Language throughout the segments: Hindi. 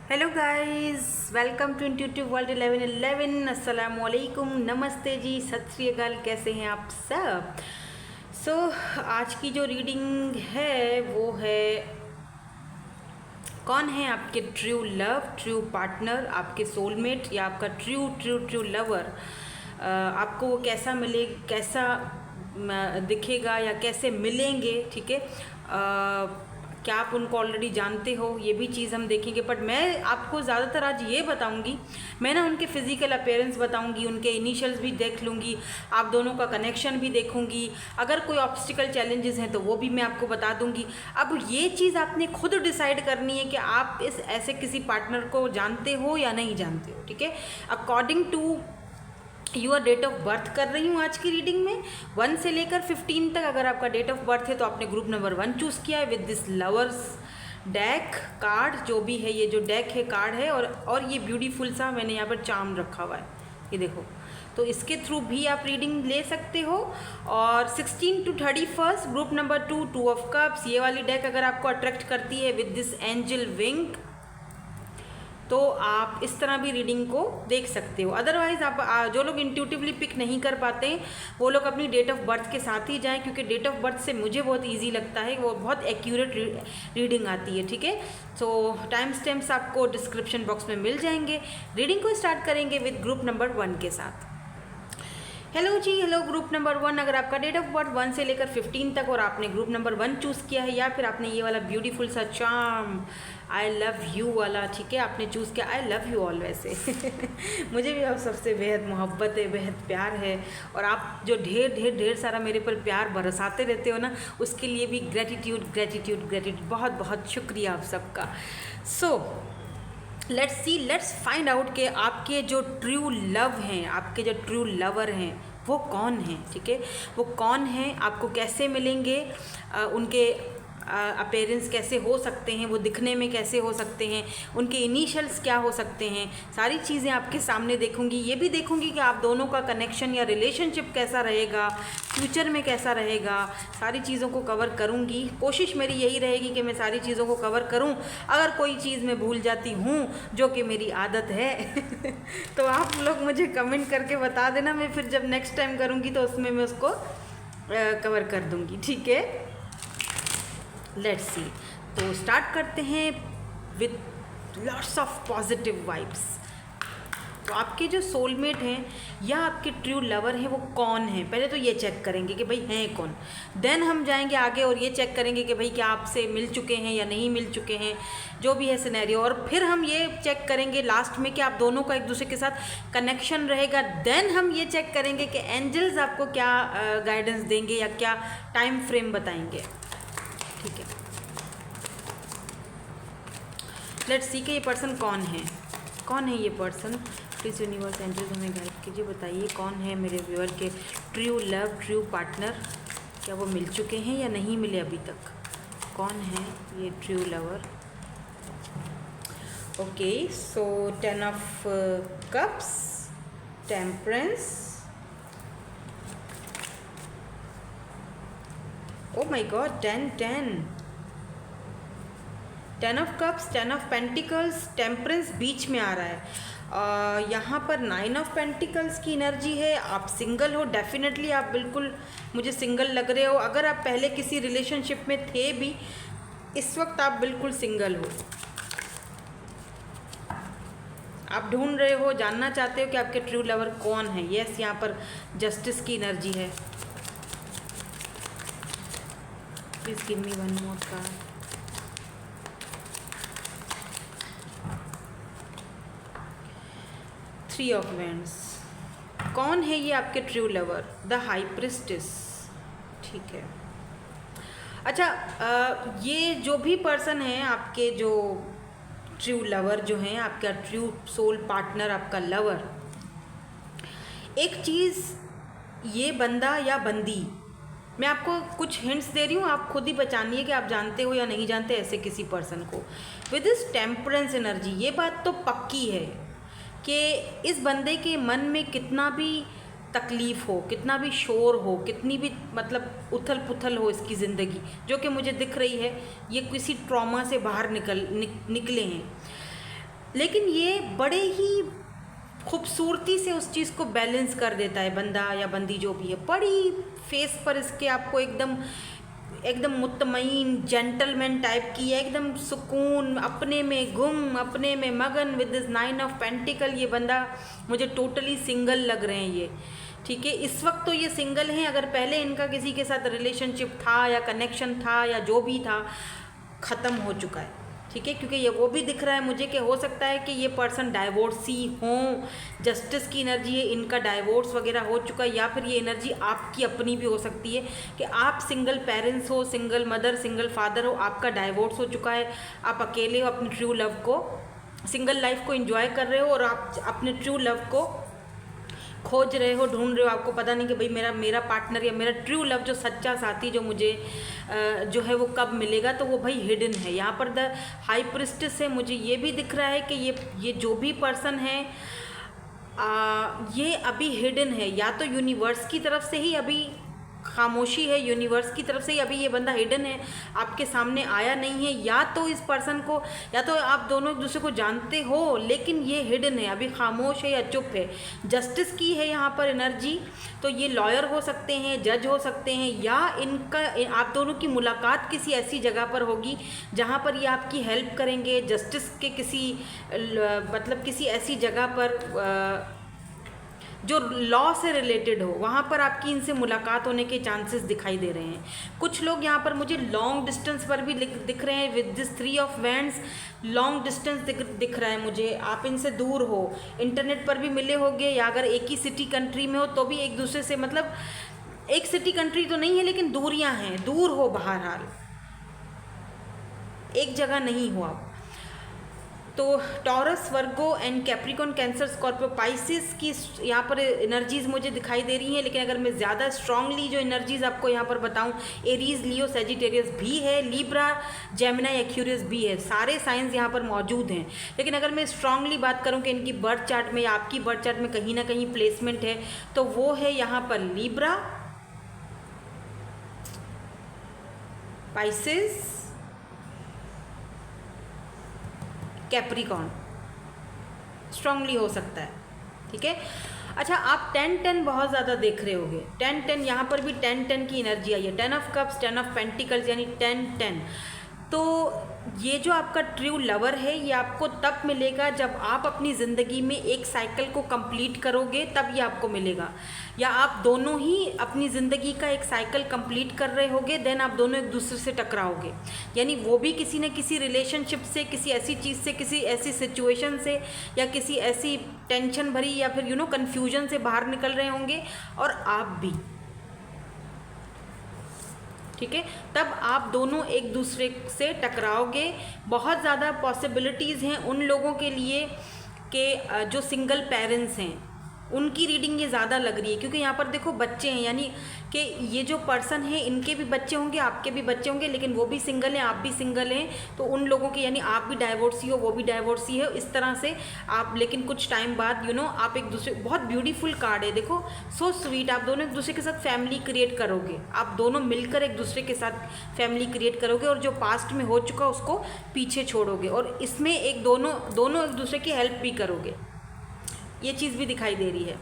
Hello guys, welcome to intuitive world 1111। अस्सलाम वालेकुम, नमस्ते जी, सत श्री अकाल। कैसे हैं आप सब? आज की जो रीडिंग है वो है कौन है आपके ट्रू लव, ट्रू पार्टनर, आपके सोलमेट या आपका ट्रू ट्रू ट्रू लवर। आपको वो कैसा मिले, कैसा दिखेगा या कैसे मिलेंगे, ठीक है। क्या आप उनको ऑलरेडी जानते हो, ये भी चीज़ हम देखेंगे। बट मैं आपको ज़्यादातर आज ये बताऊंगी, मैं ना उनके फिजिकल अपीयरेंस बताऊंगी, उनके इनिशियल्स भी देख लूँगी, आप दोनों का कनेक्शन भी देखूंगी। अगर कोई ऑब्स्टिकल चैलेंजेस हैं तो वो भी मैं आपको बता दूंगी। अब ये चीज़ आपने खुद डिसाइड करनी है कि आप इस ऐसे किसी पार्टनर को जानते हो या नहीं जानते हो, ठीक है। According to your date of birth कर रही हूँ आज की रीडिंग में। 1 से लेकर 15 तक अगर आपका डेट ऑफ बर्थ है तो आपने ग्रुप नंबर 1 चूज़ किया है with this lovers deck card. जो भी है, ये जो डेक है, कार्ड है, और ये ब्यूटीफुल सा मैंने यहाँ पर चार्म रखा हुआ है, ये देखो। तो इसके थ्रू भी आप रीडिंग ले सकते हो। और 16 to 31 group number 2 2 of cups, ये वाली डेक अगर आपको अट्रैक्ट करती है विद दिस एंजल विंग तो आप इस तरह भी रीडिंग को देख सकते हो। अदरवाइज़ आप जो लोग इंट्यूटिवली पिक नहीं कर पाते हैं वो लोग अपनी डेट ऑफ बर्थ के साथ ही जाएं, क्योंकि डेट ऑफ बर्थ से मुझे बहुत इजी लगता है, वो बहुत एक्यूरेट रीडिंग आती है, ठीक है। सो टाइम स्टैम्प्स आपको डिस्क्रिप्शन बॉक्स में मिल जाएंगे। रीडिंग को स्टार्ट करेंगे विद ग्रुप नंबर 1 के साथ। Hello ji, hello group number 1। अगर आपका डेट ऑफ बर्थ 1 से लेकर 15 तक और आपने ग्रुप नंबर 1 चूज़ किया है, या फिर आपने ये वाला ब्यूटीफुल सा चार्म आई लव यू वाला, ठीक है, आपने चूज़ किया। आई लव यू ऑल वैसे मुझे भी आप सबसे बेहद मोहब्बत है, बेहद प्यार है, और आप जो ढेर ढेर ढेर सारा मेरे पर प्यार बरसाते रहते हो ना, उसके लिए भी ग्रेटिट्यूड ग्रेटिट्यूड ग्रेटिट्यूड, बहुत बहुत शुक्रिया आप सबका। लेट्स फाइंड आउट कि आपके जो ट्रू लव हैं, आपके जो ट्रू लवर हैं वो कौन हैं, ठीक है। वो कौन हैं, आपको कैसे मिलेंगे, उनके अपीयरेंस कैसे हो सकते हैं, वो दिखने में कैसे हो सकते हैं, उनके इनिशियल्स क्या हो सकते हैं, सारी चीज़ें आपके सामने देखूंगी। ये भी देखूंगी कि आप दोनों का कनेक्शन या रिलेशनशिप कैसा रहेगा, फ्यूचर में कैसा रहेगा, सारी चीज़ों को कवर करूंगी। कोशिश मेरी यही रहेगी कि मैं सारी चीज़ों को कवर करूं। अगर कोई चीज़ मैं भूल जाती हूं, जो कि मेरी आदत है तो आप लोग मुझे कमेंट करके बता देना, मैं फिर जब नेक्स्ट टाइम करूँगी तो उसमें मैं उसको कवर कर दूँगी, ठीक है। लेट्स सी, तो स्टार्ट करते हैं with lots of positive vibes. तो आपके जो सोलमेट हैं या आपके ट्रू लवर हैं वो कौन है, पहले तो ये चेक करेंगे कि भाई हैं कौन। देन हम जाएंगे आगे और ये चेक करेंगे कि भाई क्या आपसे मिल चुके हैं या नहीं मिल चुके हैं, जो भी है सिनेरियो। और फिर हम ये चेक करेंगे लास्ट में कि आप दोनों का एक दूसरे के साथ कनेक्शन रहेगा। देन हम ये चेक करेंगे कि एंजल्स आपको क्या गाइडेंस देंगे या क्या टाइम फ्रेम बताएंगे, ठीक है। लेट्स सी कि ये पर्सन कौन है, कौन है ये पर्सन। प्लीज़ यूनिवर्स एंजल्स हमें गाइड कीजिए, बताइए कौन है मेरे व्यूअर के ट्रू लव, ट्रू पार्टनर। क्या वो मिल चुके हैं या नहीं मिले अभी तक, कौन है ये true lover. Okay, so 10 of cups, temperance, oh my god, 10 of cups, 10 of pentacles, temperance बीच में आ रहा है। यहाँ पर 9 ऑफ पेंटिकल्स की एनर्जी है। आप सिंगल हो, डेफिनेटली आप बिल्कुल मुझे सिंगल लग रहे हो। अगर आप पहले किसी रिलेशनशिप में थे भी, इस वक्त आप बिल्कुल सिंगल हो। आप ढूंढ रहे हो, जानना चाहते हो कि आपके ट्रू लवर कौन है। यस, यहाँ पर जस्टिस की एनर्जी है। Please give me one more card. Three of wands. कौन है ये आपके true lover, the high priestess, ठीक है। अच्छा, ये जो भी पर्सन है आपके, जो ट्रू लवर जो हैं, आपका ट्रू सोल पार्टनर, आपका लवर, एक चीज़, ये बंदा या बंदी, मैं आपको कुछ हिंट्स दे रही हूँ, आप खुद ही पहचानिए कि आप जानते हो या नहीं जानते ऐसे किसी पर्सन को। विद दिस टेम्परेंस एनर्जी, ये बात तो पक्की है कि इस बंदे के मन में कितना भी तकलीफ़ हो, कितना भी शोर हो, कितनी भी मतलब उथल पुथल हो इसकी ज़िंदगी, जो कि मुझे दिख रही है, ये किसी ट्रॉमा से बाहर निकले हैं। लेकिन ये बड़े ही खूबसूरती से उस चीज़ को बैलेंस कर देता है बंदा या बंदी जो भी है। बड़ी फेस पर इसके आपको एकदम एकदम मुतमईन जेंटलमैन टाइप की है, एकदम सुकून, अपने में गुम, अपने में मगन विद दिस 9 ऑफ पेंटिकल। ये बंदा मुझे टोटली सिंगल लग रहे हैं ये, ठीक है। इस वक्त तो ये सिंगल हैं, अगर पहले इनका किसी के साथ रिलेशनशिप था या कनेक्शन था या जो भी था, ख़त्म हो चुका है, ठीक है। क्योंकि ये वो भी दिख रहा है मुझे कि हो सकता है कि ये पर्सन डाइवोर्सी हों, जस्टिस की एनर्जी है, इनका डाइवोर्स वगैरह हो चुका है, या फिर ये एनर्जी आपकी अपनी भी हो सकती है कि आप सिंगल पेरेंट्स हो, सिंगल मदर, सिंगल फादर हो, आपका डाइवोर्स हो चुका है, आप अकेले हो, अपने ट्रू लव को, सिंगल लाइफ को एंजॉय कर रहे हो और आप अपने ट्रू लव को खोज रहे हो, ढूंढ रहे हो। आपको पता नहीं कि भाई मेरा पार्टनर या मेरा ट्रू लव, जो सच्चा साथी जो मुझे जो है वो कब मिलेगा, तो वो भाई हिडन है। यहाँ पर द हाई प्रिस्टेस से मुझे ये भी दिख रहा है कि ये जो भी पर्सन है ये अभी हिडन है, या तो यूनिवर्स की तरफ से ही अभी खामोशी है, यूनिवर्स की तरफ से ही अभी ये बंदा हिडन है, आपके सामने आया नहीं है, या तो इस पर्सन को, या तो आप दोनों एक दूसरे को जानते हो लेकिन ये हिडन है, अभी खामोश है या चुप है। जस्टिस की है यहाँ पर एनर्जी, तो ये लॉयर हो सकते हैं, जज हो सकते हैं, या इनका आप दोनों की मुलाकात किसी ऐसी जगह पर होगी जहाँ पर ये आपकी हेल्प करेंगे, जस्टिस के किसी मतलब किसी ऐसी जगह पर जो लॉ से रिलेटेड हो, वहाँ पर आपकी इनसे मुलाकात होने के चांसेस दिखाई दे रहे हैं। कुछ लोग यहाँ पर मुझे लॉन्ग डिस्टेंस पर भी दिख रहे हैं, with this 3 of wands long distance दिख रहा है मुझे। आप इनसे दूर हो, इंटरनेट पर भी मिले होंगे, या अगर एक ही सिटी कंट्री में हो तो भी एक दूसरे से, मतलब एक सिटी कंट्री तो नहीं है लेकिन दूरियां हैं, दूर हो, बहरहाल एक जगह नहीं हो आप। तो taurus, Virgo and Capricorn, cancer, Scorpio, Pisces की यहाँ पर एनर्जीज़ मुझे दिखाई दे रही हैं। लेकिन अगर मैं ज़्यादा स्ट्रांगली जो एनर्जीज़ आपको यहाँ पर बताऊँ, एरीज, लियो, सेजिटेरियस भी है, लीब्रा, जेमिनी, एक्यूरियस भी है, सारे साइंस यहाँ पर मौजूद हैं। लेकिन अगर मैं स्ट्रांगली बात करूँ कि इनकी बर्थ चार्ट में या आपकी बर्थ चार्ट में कहीं ना कहीं प्लेसमेंट है, तो वो है यहाँ पर लीब्रा, पाइसिस, कैप्रिकॉन स्ट्रांगली हो सकता है, ठीक है। अच्छा, आप 10-10 बहुत ज़्यादा देख रहे होगे, 10-10, यहाँ पर भी 10-10 की एनर्जी आई है, 10 ऑफ कप्स, 10 ऑफ पेंटिकल्स, यानी 10-10। तो ये जो आपका ट्रू लवर है, ये आपको तब मिलेगा जब आप अपनी ज़िंदगी में एक साइकिल को कंप्लीट करोगे, तब ये आपको मिलेगा। या आप दोनों ही अपनी ज़िंदगी का एक साइकिल कंप्लीट कर रहे होगे, देन आप दोनों एक दूसरे से टकराओगे। यानी वो भी किसी न किसी रिलेशनशिप से, किसी ऐसी चीज़ से, किसी ऐसी सिचुएशन से, या किसी ऐसी टेंशन भरी या फिर कन्फ्यूजन से बाहर निकल रहे होंगे, और आप भी, ठीक है। तब आप दोनों एक दूसरे से टकराओगे। बहुत ज़्यादा पॉसिबिलिटीज़ हैं उन लोगों के लिए कि जो सिंगल पेरेंट्स हैं, उनकी रीडिंग ये ज़्यादा लग रही है, क्योंकि यहाँ पर देखो बच्चे हैं, यानी कि ये जो पर्सन है इनके भी बच्चे होंगे, आपके भी बच्चे होंगे, लेकिन वो भी सिंगल हैं, आप भी सिंगल हैं, तो उन लोगों के, यानी आप भी डाइवोर्सी हो, वो भी डाइवोर्सी है, इस तरह से आप, लेकिन कुछ टाइम बाद आप एक दूसरे, बहुत ब्यूटीफुल कार्ड है, देखो, सो स्वीट, आप दोनों एक दूसरे के साथ फैमिली क्रिएट करोगे, आप दोनों मिलकर एक दूसरे के साथ फैमिली क्रिएट करोगे, और जो पास्ट में हो चुका उसको पीछे छोड़ोगे, और इसमें एक दोनों एक दूसरे की हेल्प भी करोगे, ये चीज़ भी दिखाई दे रही है।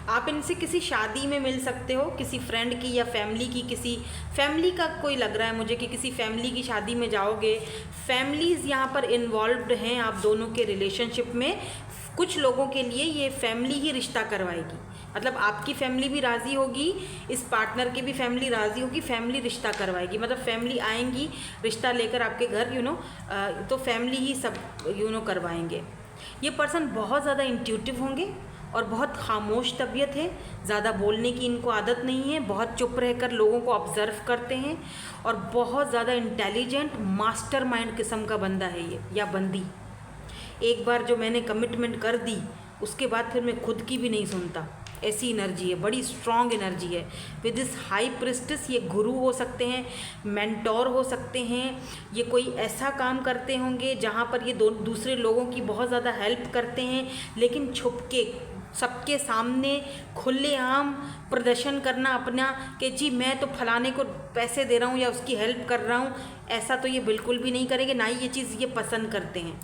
आप इनसे किसी शादी में मिल सकते हो, किसी फ्रेंड की या फैमिली की, किसी फैमिली का कोई लग रहा है मुझे कि किसी फैमिली की शादी में जाओगे। फैमिलीज़ यहाँ पर इन्वॉल्व्ड हैं आप दोनों के रिलेशनशिप में। कुछ लोगों के लिए ये फैमिली ही रिश्ता करवाएगी, मतलब आपकी फैमिली भी राज़ी होगी, इस पार्टनर की भी फैमिली राज़ी होगी, फैमिली रिश्ता करवाएगी, मतलब फैमिली आएंगी रिश्ता लेकर आपके घर, तो फैमिली ही सब करवाएंगे। ये पर्सन बहुत ज़्यादा इंट्यूटिव होंगे और बहुत खामोश तबीयत है, ज़्यादा बोलने की इनको आदत नहीं है, बहुत चुप रहकर लोगों को ऑब्ज़र्व करते हैं, और बहुत ज़्यादा इंटेलिजेंट मास्टरमाइंड किस्म का बंदा है ये, या बंदी। एक बार जो मैंने कमिटमेंट कर दी उसके बाद फिर मैं खुद की भी नहीं सुनता, ऐसी एनर्जी है, बड़ी स्ट्रॉन्ग एनर्जी है। विद दिस हाई प्रिस्टेस ये गुरु हो सकते हैं, मेंटोर हो सकते हैं, ये कोई ऐसा काम करते होंगे जहाँ पर ये दूसरे लोगों की बहुत ज़्यादा हेल्प करते हैं, लेकिन छुप के, सबके सामने खुलेआम प्रदर्शन करना अपना कि जी मैं तो फलाने को पैसे दे रहा हूँ या उसकी हेल्प कर रहा हूँ, ऐसा तो ये बिल्कुल भी नहीं करेंगे, ना ही ये चीज़ ये पसंद करते हैं।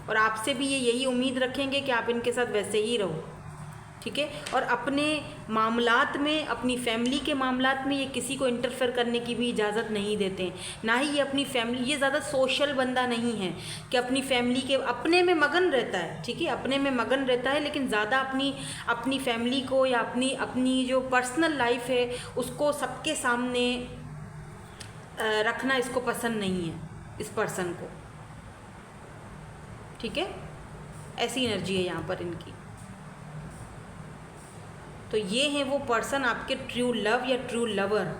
और आपसे भी ये यही उम्मीद रखेंगे कि आप इनके साथ वैसे ही रहो, ठीक है। और अपने मामलात में, अपनी फैमिली के मामलात में ये किसी को इंटरफेयर करने की भी इजाज़त नहीं देते हैं, ना ही ये अपनी फैमिली, ये ज़्यादा सोशल बंदा नहीं है कि अपनी फैमिली के अपने में मगन रहता है, ठीक है, अपने में मगन रहता है, लेकिन ज़्यादा अपनी फैमिली को या अपनी जो पर्सनल लाइफ है उसको सबके सामने रखना इसको पसंद नहीं है, इस पर्सन को, ठीक है। ऐसी एनर्जी है यहाँ पर इनकी। तो ये हैं वो पर्सन, आपके ट्रू लव या ट्रू लवर,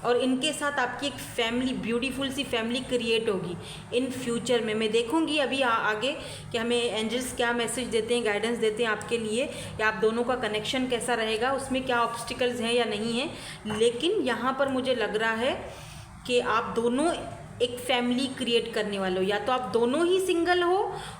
और इनके साथ आपकी एक फैमिली, ब्यूटीफुल सी फैमिली क्रिएट होगी इन फ्यूचर में। मैं देखूंगी अभी आगे कि हमें एंजल्स क्या मैसेज देते हैं, गाइडेंस देते हैं आपके लिए, या आप दोनों का कनेक्शन कैसा रहेगा, उसमें क्या ऑब्स्टिकल्स हैं या नहीं हैं। लेकिन यहाँ पर मुझे लग रहा है कि आप दोनों एक फैमिली क्रिएट करने वाले हो, या तो आप दोनों ही सिंगल हो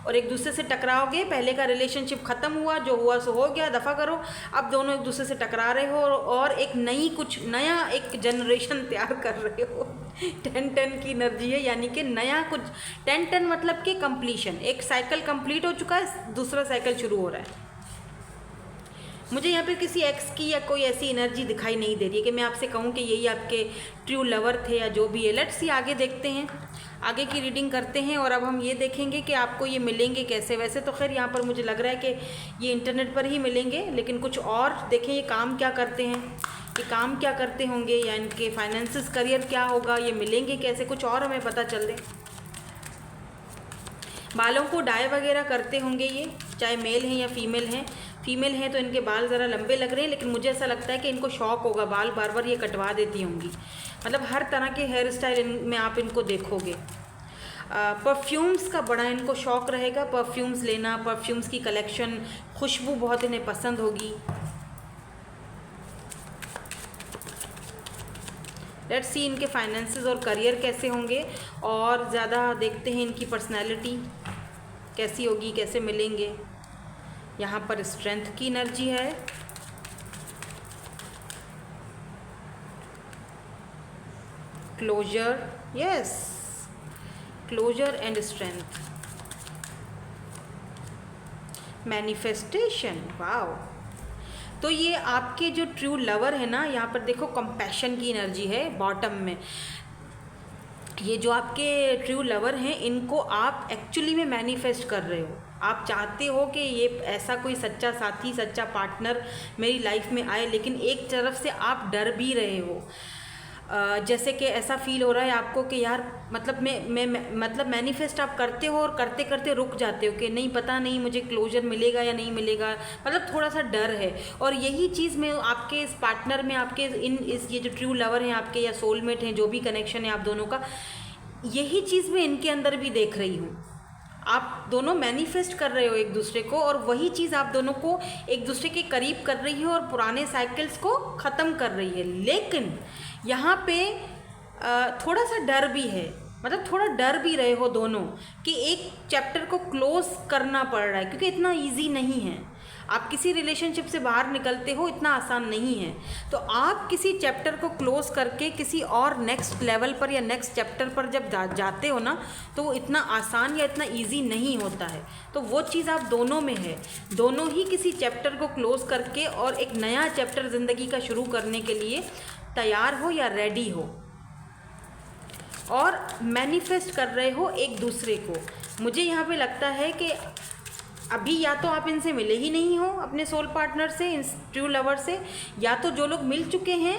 और एक दूसरे से टकराओगे, पहले का रिलेशनशिप ख़त्म हुआ, जो हुआ सो हो गया, दफ़ा करो, अब दोनों एक दूसरे से टकरा रहे हो और एक नया एक जनरेशन तैयार कर रहे हो। 10-10 की एनर्जी है, यानी कि नया कुछ 10-10 मतलब कि कंप्लीशन, एक साइकिल कंप्लीट हो चुका है, दूसरा साइकिल शुरू हो रहा है। मुझे यहाँ पे किसी एक्स की या कोई ऐसी एनर्जी दिखाई नहीं दे रही है कि मैं आपसे कहूँ कि यही आपके ट्रू लवर थे या जो भी है। लेट्स सी, आगे देखते हैं, आगे की रीडिंग करते हैं, और अब हम ये देखेंगे कि आपको ये मिलेंगे कैसे। वैसे तो खैर यहाँ पर मुझे लग रहा है कि ये इंटरनेट पर ही मिलेंगे, लेकिन कुछ और देखें ये काम क्या करते हैं, ये काम क्या करते होंगे, या इनके फाइनेंसिस, करियर क्या होगा, ये मिलेंगे कैसे, कुछ और हमें पता चल दे। बालों को डाई वगैरह करते होंगे ये, चाहे मेल हैं या फीमेल हैं। फीमेल हैं तो इनके बाल ज़रा लंबे लग रहे हैं, लेकिन मुझे ऐसा लगता है कि इनको शौक होगा, बाल बार बार ये कटवा देती होंगी। मतलब हर तरह के हेयर स्टाइल में आप इनको देखोगे। परफ्यूम्स का बड़ा इनको शौक रहेगा, परफ्यूम्स लेना, परफ्यूम्स की कलेक्शन, खुशबू बहुत इन्हें पसंद होगी। लेट्स सी इनके फाइनेंसेस और करियर कैसे होंगे, और ज़्यादा देखते हैं इनकी पर्सनैलिटी कैसी होगी, कैसे मिलेंगे। यहाँ पर स्ट्रेंथ की एनर्जी है, closure, yes, closure and strength, manifestation, wow. तो ये आपके जो ट्रू लवर है ना, यहाँ पर देखो कंपैशन की एनर्जी है बॉटम में। ये जो आपके ट्रू लवर हैं, इनको आप एक्चुअली में मैनिफेस्ट कर रहे हो। आप चाहते हो कि ये ऐसा कोई सच्चा साथी, सच्चा पार्टनर मेरी लाइफ में आए, लेकिन एक तरफ से आप डर भी रहे हो। जैसे कि ऐसा फील हो रहा है आपको कि यार मतलब मतलब मैनिफेस्ट आप करते हो और करते करते रुक जाते हो कि नहीं, पता नहीं मुझे क्लोजर मिलेगा या नहीं मिलेगा, मतलब थोड़ा सा डर है। और यही चीज़ मैं आपके इस पार्टनर में, आपके ये जो ट्रू लवर हैं आपके, या सोलमेट हैं, जो भी कनेक्शन है आप दोनों का, यही चीज़ मैं इनके अंदर भी देख रही हूँ। आप दोनों मैनिफेस्ट कर रहे हो एक दूसरे को, और वही चीज़ आप दोनों को एक दूसरे के करीब कर रही है और पुराने साइकिल्स को ख़त्म कर रही है। लेकिन यहाँ पे थोड़ा सा डर भी है, मतलब थोड़ा डर भी रहे हो दोनों कि एक चैप्टर को क्लोज करना पड़ रहा है, क्योंकि इतना इजी नहीं है। आप किसी रिलेशनशिप से बाहर निकलते हो, इतना आसान नहीं है। तो आप किसी चैप्टर को क्लोज करके किसी और नेक्स्ट लेवल पर या नेक्स्ट चैप्टर पर जब जाते हो ना, तो वो इतना आसान या इतना इजी नहीं होता है। तो वो चीज़ आप दोनों में है, दोनों ही किसी चैप्टर को क्लोज करके और एक नया चैप्टर ज़िंदगी का शुरू करने के लिए तैयार हो या रेडी हो, और मैनिफेस्ट कर रहे हो एक दूसरे को। मुझे यहाँ पे लगता है कि अभी या तो आप इनसे मिले ही नहीं हो, अपने सोल पार्टनर से, इन ट्रू लवर से, या तो जो लोग मिल चुके हैं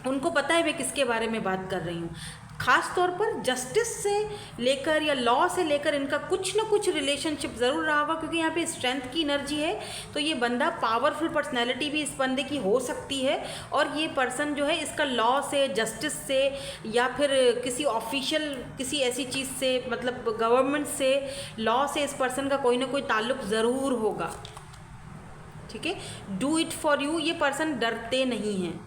उनको पता है मैं किसके बारे में बात कर रही हूँ। ख़ास तौर पर जस्टिस से लेकर या लॉ से लेकर इनका कुछ ना कुछ रिलेशनशिप ज़रूर रहा होगा, क्योंकि यहाँ पे स्ट्रेंथ की एनर्जी है। तो ये बंदा, पावरफुल पर्सनैलिटी भी इस बंदे की हो सकती है, और ये पर्सन जो है इसका लॉ से, जस्टिस से, या फिर किसी ऑफिशियल किसी ऐसी चीज़ से, मतलब गवर्नमेंट से, लॉ से इस पर्सन का कोई ना कोई ताल्लुक़ ज़रूर होगा। ठीक है, डू इट फॉर यू, ये पर्सन डरते नहीं हैं,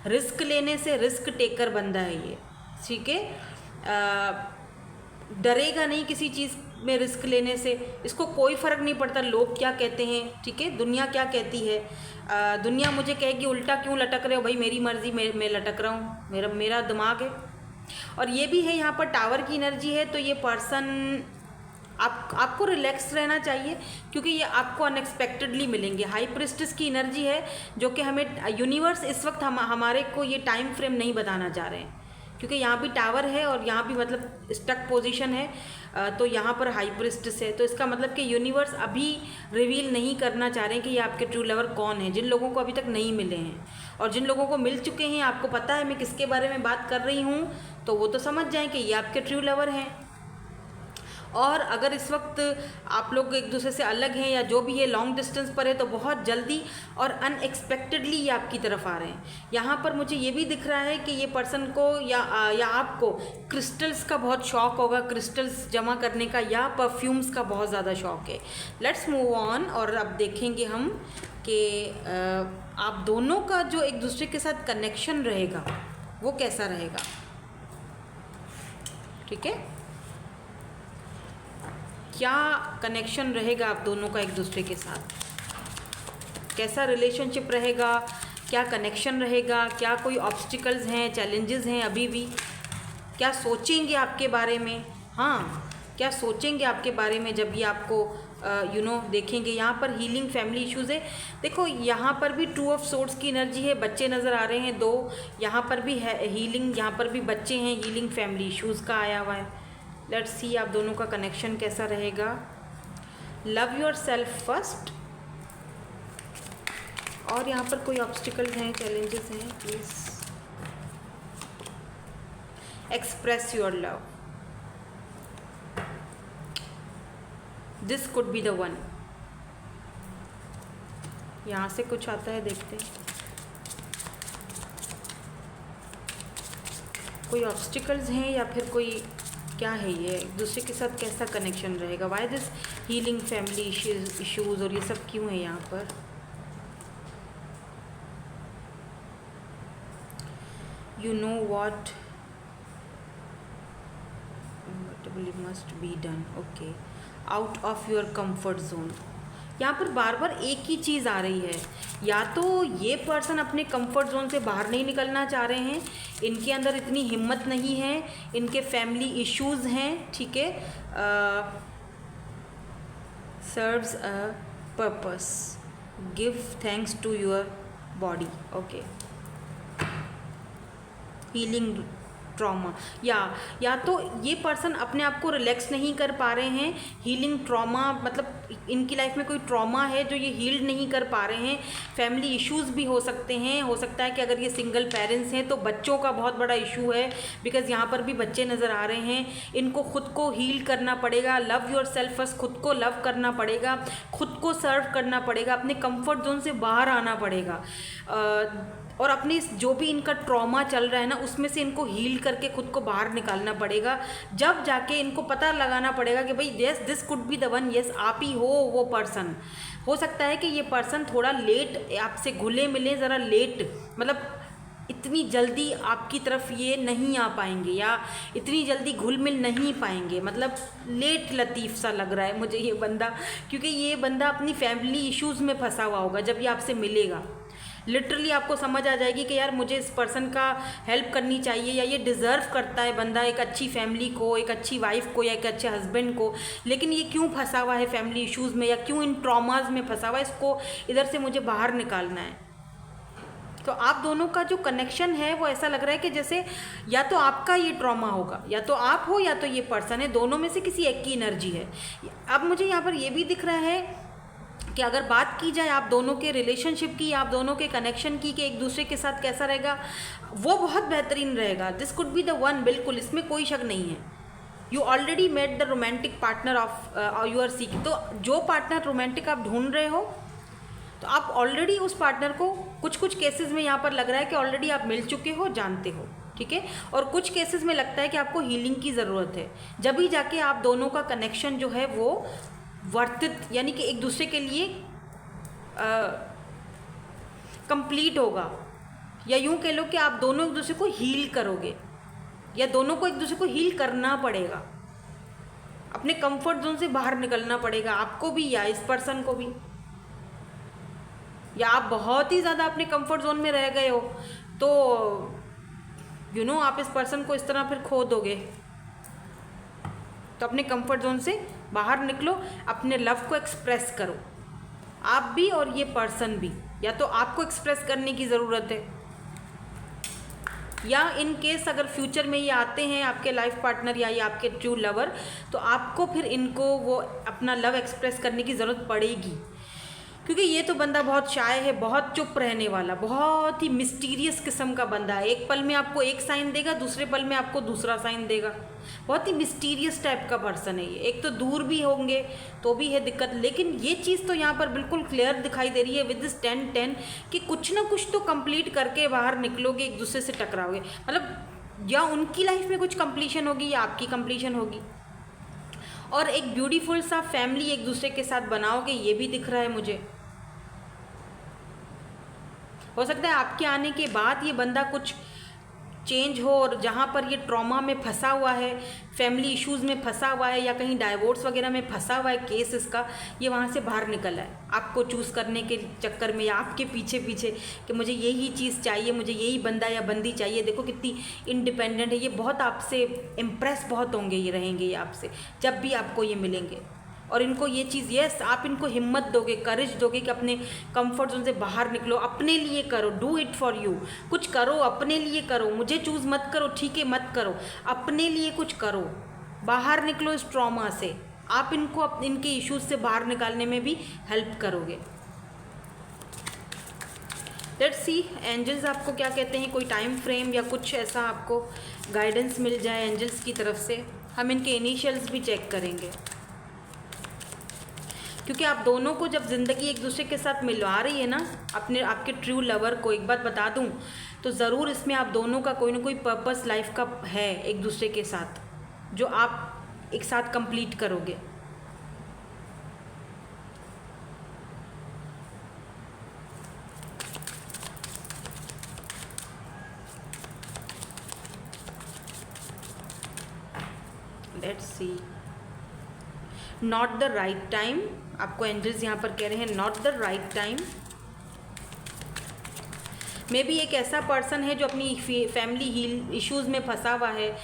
रिस्क लेने से, रिस्क टेकर बंदा है ये। ठीक है, डरेगा नहीं किसी चीज़ में रिस्क लेने से, इसको कोई फ़र्क नहीं पड़ता लोग क्या कहते हैं। ठीक है, दुनिया क्या कहती है, दुनिया मुझे कहेगी उल्टा क्यों लटक रहे हो भाई, मेरी मर्ज़ी, मैं लटक रहा हूँ, मेरा दिमाग है। और ये भी है यहाँ पर टावर की एनर्जी है, तो ये पर्सन आपको रिलैक्स रहना चाहिए, क्योंकि ये आपको अनएक्सपेक्टेडली मिलेंगे। हाई प्रिस्टेस की एनर्जी है, जो कि हमें यूनिवर्स इस वक्त हमारे को ये टाइम फ्रेम नहीं बताना चाह रहे हैं, क्योंकि यहाँ भी टावर है और यहाँ भी मतलब स्टक पोजीशन है, तो यहाँ पर हाई प्रिस्टेस है, तो इसका मतलब कि यूनिवर्स अभी रिवील नहीं करना चाह रहे हैं कि ये आपके ट्रू लवर कौन है, जिन लोगों को अभी तक नहीं मिले हैं। और जिन लोगों को मिल चुके हैं, आपको पता है मैं किसके बारे में बात कर रही हूँ, तो वो तो समझ जाएं कि ये आपके ट्रू लवर हैं। और अगर इस वक्त आप लोग एक दूसरे से अलग हैं या जो भी है, लॉन्ग डिस्टेंस पर है, तो बहुत जल्दी और अनएक्सपेक्टेडली ये आपकी तरफ आ रहे हैं। यहाँ पर मुझे ये भी दिख रहा है कि ये पर्सन को या आपको क्रिस्टल्स का बहुत शौक होगा, क्रिस्टल्स जमा करने का, या परफ्यूम्स का बहुत ज़्यादा शौक है। लेट्स मूव ऑन, और अब देखेंगे हम कि आप दोनों का जो एक दूसरे के साथ कनेक्शन रहेगा वो कैसा रहेगा। ठीक है, क्या कनेक्शन रहेगा आप दोनों का एक दूसरे के साथ, कैसा रिलेशनशिप रहेगा, क्या कनेक्शन रहेगा, क्या कोई ऑब्स्टिकल्स हैं, चैलेंजेस हैं अभी भी, क्या सोचेंगे आपके बारे में, हाँ क्या सोचेंगे आपके बारे में जब ये आपको देखेंगे। यहाँ पर हीलिंग फैमिली इश्यूज़ है, देखो यहाँ पर भी 2 ऑफ सोर्ड्स की एनर्जी है, बच्चे नज़र आ रहे हैं 2, यहाँ पर भी है हीलिंग, यहाँ पर भी बच्चे हैं, हीलिंग फैमिली इश्यूज़ का आया हुआ है। लेट्स सी आप दोनों का कनेक्शन कैसा रहेगा। लव योर सेल्फ फर्स्ट, और यहाँ पर कोई ऑब्स्टिकल्स हैं, चैलेंजेस हैं, please express your love, this could be the one. यहाँ से कुछ आता है, देखते हैं कोई ऑब्स्टिकल्स हैं या फिर कोई क्या है, ये एक दूसरे के साथ कैसा कनेक्शन रहेगा, why this healing family issues, और ये सब क्यों है यहाँ पर। You know what must be done, okay, out of your comfort zone. यहाँ पर बार बार एक ही चीज़ आ रही है, या तो ये पर्सन अपने कंफर्ट जोन से बाहर नहीं निकलना चाह रहे हैं, इनके अंदर इतनी हिम्मत नहीं है, इनके फैमिली इश्यूज़ हैं, ठीक है, serves a purpose, give thanks to your body, okay, healing trauma, या तो ये पर्सन अपने आप को रिलैक्स नहीं कर पा रहे हैं, हीलिंग ट्रॉमा मतलब इनकी लाइफ में कोई ट्रॉमा है जो ये हील्ड नहीं कर पा रहे हैं, फैमिली इश्यूज़ भी हो सकते हैं, हो सकता है कि अगर ये सिंगल पेरेंट्स हैं तो बच्चों का बहुत बड़ा इशू है, बिकॉज़ यहाँ पर भी बच्चे नज़र आ रहे हैं, इनको खुद को हील करना पड़ेगा, लव योर सेल्फ फर्स्ट, खुद को लव करना पड़ेगा, खुद को सर्व करना पड़ेगा, अपने कंफर्ट जोन से बाहर आना पड़ेगा, और अपनी जो भी इनका ट्रॉमा चल रहा है ना, उसमें से इनको हील करके खुद को बाहर निकालना पड़ेगा, जब जाके इनको पता लगाना पड़ेगा कि भाई yes this could be the one, yes आप ही हो वो पर्सन। हो सकता है कि ये पर्सन थोड़ा लेट आपसे घुले मिले, ज़रा लेट, मतलब इतनी जल्दी आपकी तरफ ये नहीं आ पाएंगे, या इतनी जल्दी घुल मिल नहीं पाएंगे, मतलब लेट लतीफ़ सा लग रहा है मुझे ये बंदा, क्योंकि ये बंदा अपनी फैमिली इश्यूज़ में फंसा हुआ होगा। जब ये आपसे मिलेगा लिटरली आपको समझ आ जाएगी कि यार मुझे इस पर्सन का हेल्प करनी चाहिए, या ये डिज़र्व करता है बंदा एक अच्छी फैमिली को, एक अच्छी वाइफ को, या एक अच्छे हस्बैंड को, लेकिन ये क्यों फंसा हुआ है फैमिली इश्यूज़ में, या क्यों इन ट्रॉमाज में फंसा हुआ है, इसको इधर से मुझे बाहर निकालना है। तो आप दोनों का जो कनेक्शन है वो ऐसा लग रहा है कि जैसे या तो आपका ये ट्रॉमा होगा, या तो आप हो या तो ये पर्सन है, दोनों में से किसी एक की एनर्जी है। अब मुझे यहाँ पर ये भी दिख रहा है कि अगर बात की जाए आप दोनों के रिलेशनशिप की, आप दोनों के कनेक्शन की, कि एक दूसरे के साथ कैसा रहेगा, वो बहुत बेहतरीन रहेगा। This could be the one, बिल्कुल इसमें कोई शक नहीं है। You already met the romantic partner of you are seeking, तो जो पार्टनर रोमांटिक आप ढूंढ रहे हो, तो आप ऑलरेडी उस पार्टनर को कुछ केसेस में यहाँ पर लग रहा है कि ऑलरेडी आप मिल चुके हो, जानते हो, ठीक है, और कुछ केसेस में लगता है कि आपको हीलिंग की ज़रूरत है, जब भी जाके आप दोनों का कनेक्शन जो है वो वर्थित, यानी कि एक दूसरे के लिए कंप्लीट होगा, या यूं कह लो कि आप दोनों एक दूसरे को हील करोगे, या दोनों को एक दूसरे को हील करना पड़ेगा, अपने कंफर्ट जोन से बाहर निकलना पड़ेगा, आपको भी या इस पर्सन को भी, या आप बहुत ही ज़्यादा अपने कंफर्ट जोन में रह गए हो तो आप इस पर्सन को इस तरह फिर खो दोगे। तो अपने कंफर्ट जोन से बाहर निकलो, अपने लव को एक्सप्रेस करो, आप भी और ये पर्सन भी। या तो आपको एक्सप्रेस करने की ज़रूरत है, या इन केस अगर फ्यूचर में ये आते हैं आपके लाइफ पार्टनर या ये आपके ट्रू लवर, तो आपको फिर इनको वो अपना लव एक्सप्रेस करने की ज़रूरत पड़ेगी। क्योंकि ये तो बंदा बहुत शाय है, बहुत चुप रहने वाला, बहुत ही मिस्टीरियस किस्म का बंदा है। एक पल में आपको एक साइन देगा, दूसरे पल में आपको दूसरा साइन देगा। बहुत ही मिस्टीरियस टाइप का पर्सन है ये। एक तो दूर भी होंगे तो भी है दिक्कत, लेकिन ये चीज़ तो यहाँ पर बिल्कुल क्लियर दिखाई दे रही है विद दिस 10-10 कि कुछ ना कुछ तो कंप्लीट करके बाहर निकलोगे, एक दूसरे से टकराओगे। मतलब या उनकी लाइफ में कुछ कंप्लीशन होगी या आपकी कंप्लीशन होगी, और एक ब्यूटीफुल सा फैमिली एक दूसरे के साथ बनाओगे, ये भी दिख रहा है मुझे। हो सकता है आपके आने के बाद ये बंदा कुछ चेंज हो, और जहाँ पर ये ट्रॉमा में फंसा हुआ है, फैमिली इश्यूज़ में फंसा हुआ है, या कहीं डाइवोर्स वगैरह में फंसा हुआ है केस इसका, ये वहाँ से बाहर निकला है आपको चूज़ करने के चक्कर में, या आपके पीछे पीछे कि मुझे यही चीज़ चाहिए, मुझे यही बंदा या बंदी चाहिए। देखो कितनी इंडिपेंडेंट है ये, बहुत आपसे इम्प्रेस बहुत होंगे ये, रहेंगे ये आपसे जब भी आपको ये मिलेंगे। और इनको ये चीज़, यस, आप इनको हिम्मत दोगे, करेज दोगे कि अपने कंफर्ट जोन से बाहर निकलो, अपने लिए करो, डू इट फॉर यू। कुछ करो, अपने लिए करो, मुझे चूज़ मत करो, ठीक है, मत करो, अपने लिए कुछ करो, बाहर निकलो इस ट्रॉमा से। आप इनको इनके इश्यूज से बाहर निकालने में भी हेल्प करोगे। लेट्स सी एंजल्स आपको क्या कहते हैं, कोई टाइम फ्रेम या कुछ ऐसा आपको गाइडेंस मिल जाए एंजल्स की तरफ से। हम इनके इनिशियल्स भी चेक करेंगे, क्योंकि आप दोनों को जब ज़िंदगी एक दूसरे के साथ मिलवा रही है ना, आपके ट्रू लवर को, एक बात बता दूं, तो ज़रूर इसमें आप दोनों का कोई ना कोई पर्पस लाइफ का है एक दूसरे के साथ, जो आप एक साथ कंप्लीट करोगे। Let's see, not the right time, आपको एंजल्स यहाँ पर कह रहे हैं not the right time. May be एक ऐसा पर्सन है जो अपनी फैमिली इश्यूज़ में फंसा हुआ है,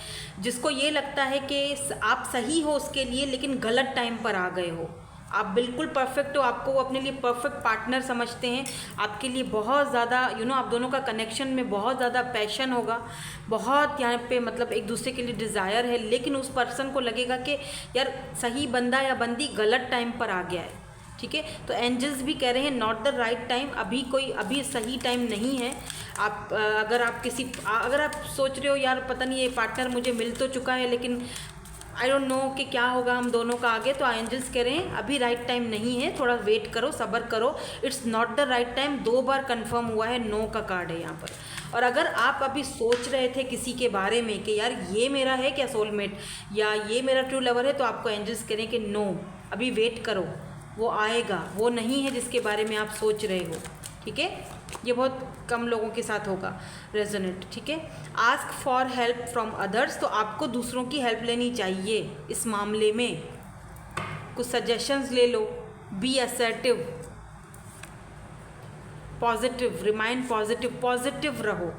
जिसको ये लगता है कि आप सही हो उसके लिए, लेकिन गलत टाइम पर आ गए हो। आप बिल्कुल परफेक्ट हो, आपको वो अपने लिए परफेक्ट पार्टनर समझते हैं, आपके लिए बहुत ज़्यादा आप दोनों का कनेक्शन में बहुत ज़्यादा पैशन होगा, बहुत यहाँ पे मतलब एक दूसरे के लिए डिज़ायर है, लेकिन उस पर्सन को लगेगा कि यार सही बंदा या बंदी गलत टाइम पर आ गया है। ठीक है, तो एंजल्स भी कह रहे हैं नॉट द राइट टाइम, अभी सही टाइम नहीं है। अगर आप सोच रहे हो यार पता नहीं ये पार्टनर मुझे मिल तो चुका है, लेकिन आई डोंट नो कि क्या होगा हम दोनों का आगे, तो एंजल्स कह रहे हैं अभी राइट टाइम नहीं है, थोड़ा वेट करो, सब्र करो, it's not the right time. 2 bar confirm हुआ है, नो का कार्ड है यहाँ पर। और अगर आप अभी सोच रहे थे किसी के बारे में कि यार ये मेरा है क्या सोलमेट, या ये मेरा ट्रू लवर है, तो आपको एंजल्स कह रहे हैं कि नो, अभी वेट करो, वो आएगा, वो नहीं है जिसके बारे में आप सोच रहे हो। ठीक है, ये बहुत कम लोगों के साथ होगा रेजोनेट। ठीक है, ask for help from others, तो आपको दूसरों की हेल्प लेनी चाहिए इस मामले में, कुछ सजेशंस ले लो, be assertive, positive, remind positive रहो।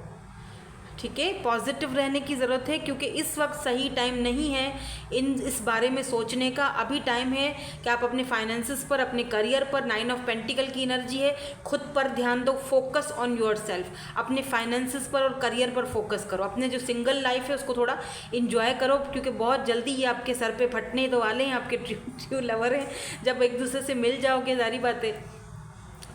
ठीक है, पॉजिटिव रहने की ज़रूरत है, क्योंकि इस वक्त सही टाइम नहीं है इस बारे में सोचने का। अभी टाइम है कि आप अपने फाइनेंसेस पर, अपने करियर पर, 9 ऑफ पेंटिकल की एनर्जी है, खुद पर ध्यान दो, फोकस ऑन योर सेल्फ, अपने फाइनेंसेस पर और करियर पर फोकस करो। अपने जो सिंगल लाइफ है उसको थोड़ा इन्जॉय करो, क्योंकि बहुत जल्दी ये आपके सर पे फटने तो वाले हैं, आपके ट्रू लवर हैं। जब एक दूसरे से मिल जाओगे, सारी बातें,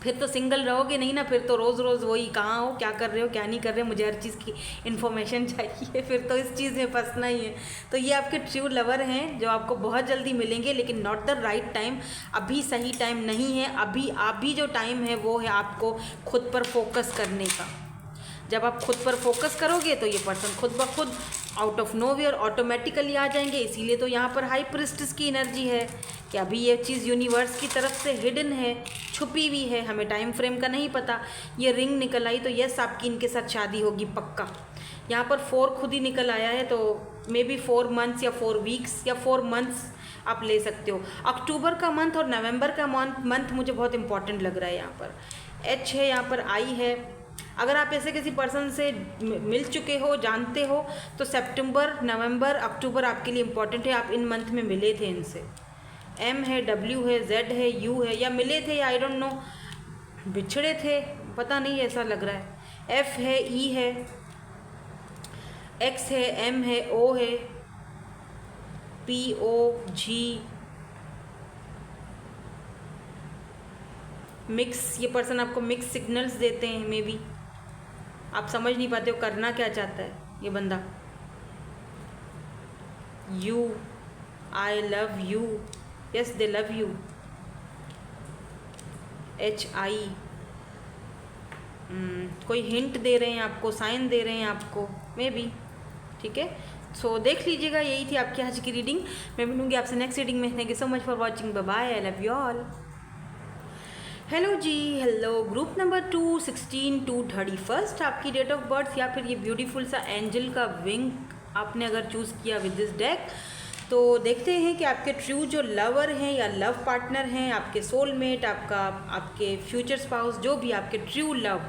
फिर तो सिंगल रहोगे नहीं ना, फिर तो रोज़ रोज़ वही कहाँ हो, क्या कर रहे हो, क्या नहीं कर रहे हो, मुझे हर चीज़ की इन्फॉर्मेशन चाहिए, फिर तो इस चीज़ में फंसना ही है। तो ये आपके ट्रू लवर हैं जो आपको बहुत जल्दी मिलेंगे, लेकिन नॉट द राइट टाइम, अभी सही टाइम नहीं है। अभी जो टाइम है वो है आपको खुद पर फोकस करने का। जब आप खुद पर फोकस करोगे तो ये पर्सन खुद ब खुद आउट ऑफ नोवेयर ऑटोमेटिकली आ जाएंगे। इसीलिए तो यहाँ पर हाई प्रिस्टेस की एनर्जी है कि अभी ये चीज़ यूनिवर्स की तरफ से हिडन है, छुपी हुई है, हमें टाइम फ्रेम का नहीं पता। ये रिंग निकल आई तो यस, आपकी इनके साथ शादी होगी पक्का। यहाँ पर 4 खुद ही निकल आया है, तो मे बी 4 मंथ्स या 4 वीक्स या 4 मंथ्स आप ले सकते हो। अक्टूबर का मंथ और नवंबर का मंथ मुझे बहुत इंपॉर्टेंट लग रहा है। यहाँ पर H है, यहाँ पर I है, अगर आप ऐसे किसी पर्सन से मिल चुके हो, जानते हो, तो सितंबर, नवंबर, अक्टूबर आपके लिए इम्पोर्टेंट है। आप इन मंथ में मिले थे इनसे। M है, W है, Z है, U है, या मिले थे या आई डोंट नो बिछड़े थे, पता नहीं, ऐसा लग रहा है। F है, E है, X है, M है, O है, P O G, मिक्स, ये पर्सन आपको मिक्स सिग्नल्स देते हैं। मे बी आप समझ नहीं पाते हो करना क्या चाहता है ये बंदा। You, I love you, yes they love you, HI, कोई हिंट दे रहे हैं आपको, साइन दे रहे हैं आपको, मे बी। ठीक है, सो देख लीजिएगा। यही थी आपकी आज की रीडिंग। मैं मिलूंगी आपसे नेक्स्ट रीडिंग में। Thank you so much for watching, bye bye, I love you all. Hello ji, hello. Group number 2, 16 to 31 आपकी डेट ऑफ बर्थ, या फिर ये ब्यूटीफुल सा एंजल का विंग आपने अगर चूज़ किया विद दिस डेक, तो देखते हैं कि आपके ट्रू जो लवर हैं या लव पार्टनर हैं, आपके सोलमेट, आपके फ्यूचर स्पाउस, जो भी आपके ट्रू लव,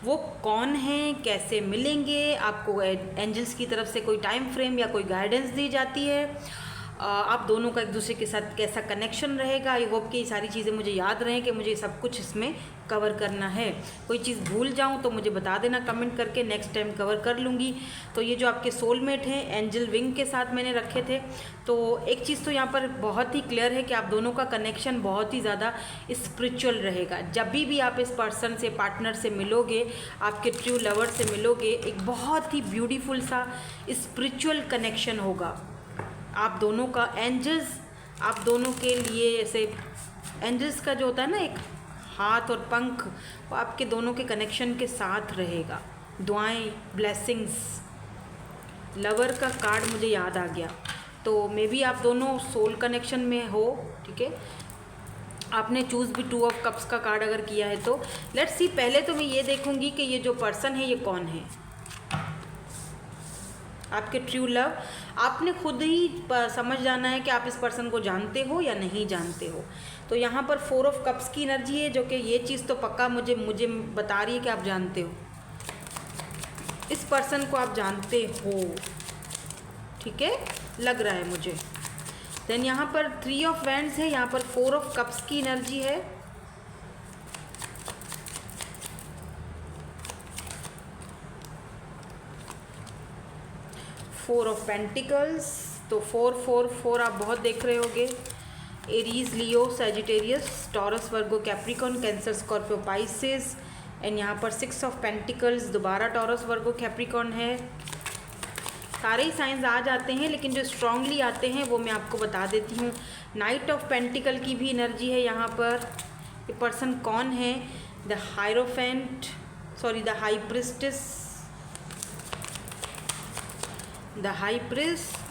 वो कौन हैं, कैसे मिलेंगे। आपको एंजल्स की तरफ से कोई टाइम फ्रेम या कोई गाइडेंस दी जाती है। आप दोनों का एक दूसरे के साथ कैसा कनेक्शन रहेगा। आई होप कि ये सारी चीज़ें मुझे याद रहें कि मुझे सब कुछ इसमें कवर करना है। कोई चीज़ भूल जाऊं तो मुझे बता देना कमेंट करके, नेक्स्ट टाइम कवर कर लूँगी। तो ये जो आपके सोलमेट हैं एंजल विंग के साथ मैंने रखे थे, तो एक चीज़ तो यहाँ पर बहुत ही क्लियर है कि आप दोनों का कनेक्शन बहुत ही ज़्यादा स्पिरिचुअल रहेगा। जब भी आप इस पर्सन से, पार्टनर से मिलोगे, आपके ट्रू लवर से मिलोगे, एक बहुत ही ब्यूटीफुल सा स्पिरिचुअल कनेक्शन होगा आप दोनों का। एंजल्स आप दोनों के लिए, ऐसे एंजल्स का जो होता है ना एक हाथ और पंख, वो आपके दोनों के कनेक्शन के साथ रहेगा। दुआएं, ब्लेसिंग्स, लवर का कार्ड मुझे याद आ गया। तो मे बी आप दोनों सोल कनेक्शन में हो। ठीक है, आपने चूज़ भी 2 ऑफ कप्स का कार्ड अगर किया है तो लेट्स सी। पहले तो मैं ये देखूंगी कि ये जो पर्सन है ये कौन है, आपके ट्रू लव। आपने खुद ही समझ जाना है कि आप इस पर्सन को जानते हो या नहीं जानते हो। तो यहाँ पर 4 ऑफ कप्स की एनर्जी है, जो कि ये चीज़ तो पक्का मुझे बता रही है कि आप जानते हो इस पर्सन को, आप जानते हो। ठीक है, लग रहा है मुझे। देन यहाँ पर 3 ऑफ वैंड्स है, यहाँ पर 4 ऑफ कप्स की एनर्जी है। फोर ऑफ पेंटिकल्स, तो 4 4 4 आप बहुत देख रहे होगे। Aries, Leo, Sagittarius, taurus, Virgo, Capricorn, cancer, Scorpio, Pisces. And यहाँ पर 6 ऑफ पेंटिकल्स, दोबारा टॉरस, वर्गो, कैप्रिकॉन है। सारे ही साइंस आ जाते हैं, लेकिन जो स्ट्रांगली आते हैं वो मैं आपको बता देती हूँ। नाइट ऑफ पेंटिकल की भी एनर्जी है यहाँ पर। ये पर्सन कौन है? The hierophant, sorry the high priestess, the high priest,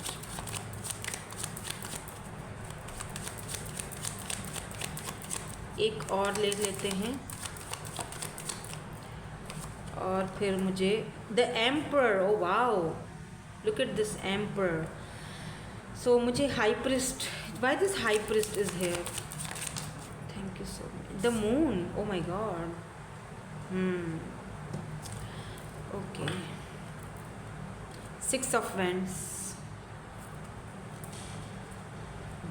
एक और ले लेते हैं, और फिर मुझे the emperor. Oh wow, look at this emperor. So मुझे high priest, why this high priest is here, thank you so much. The moon, oh my god, okay. 6 of wands,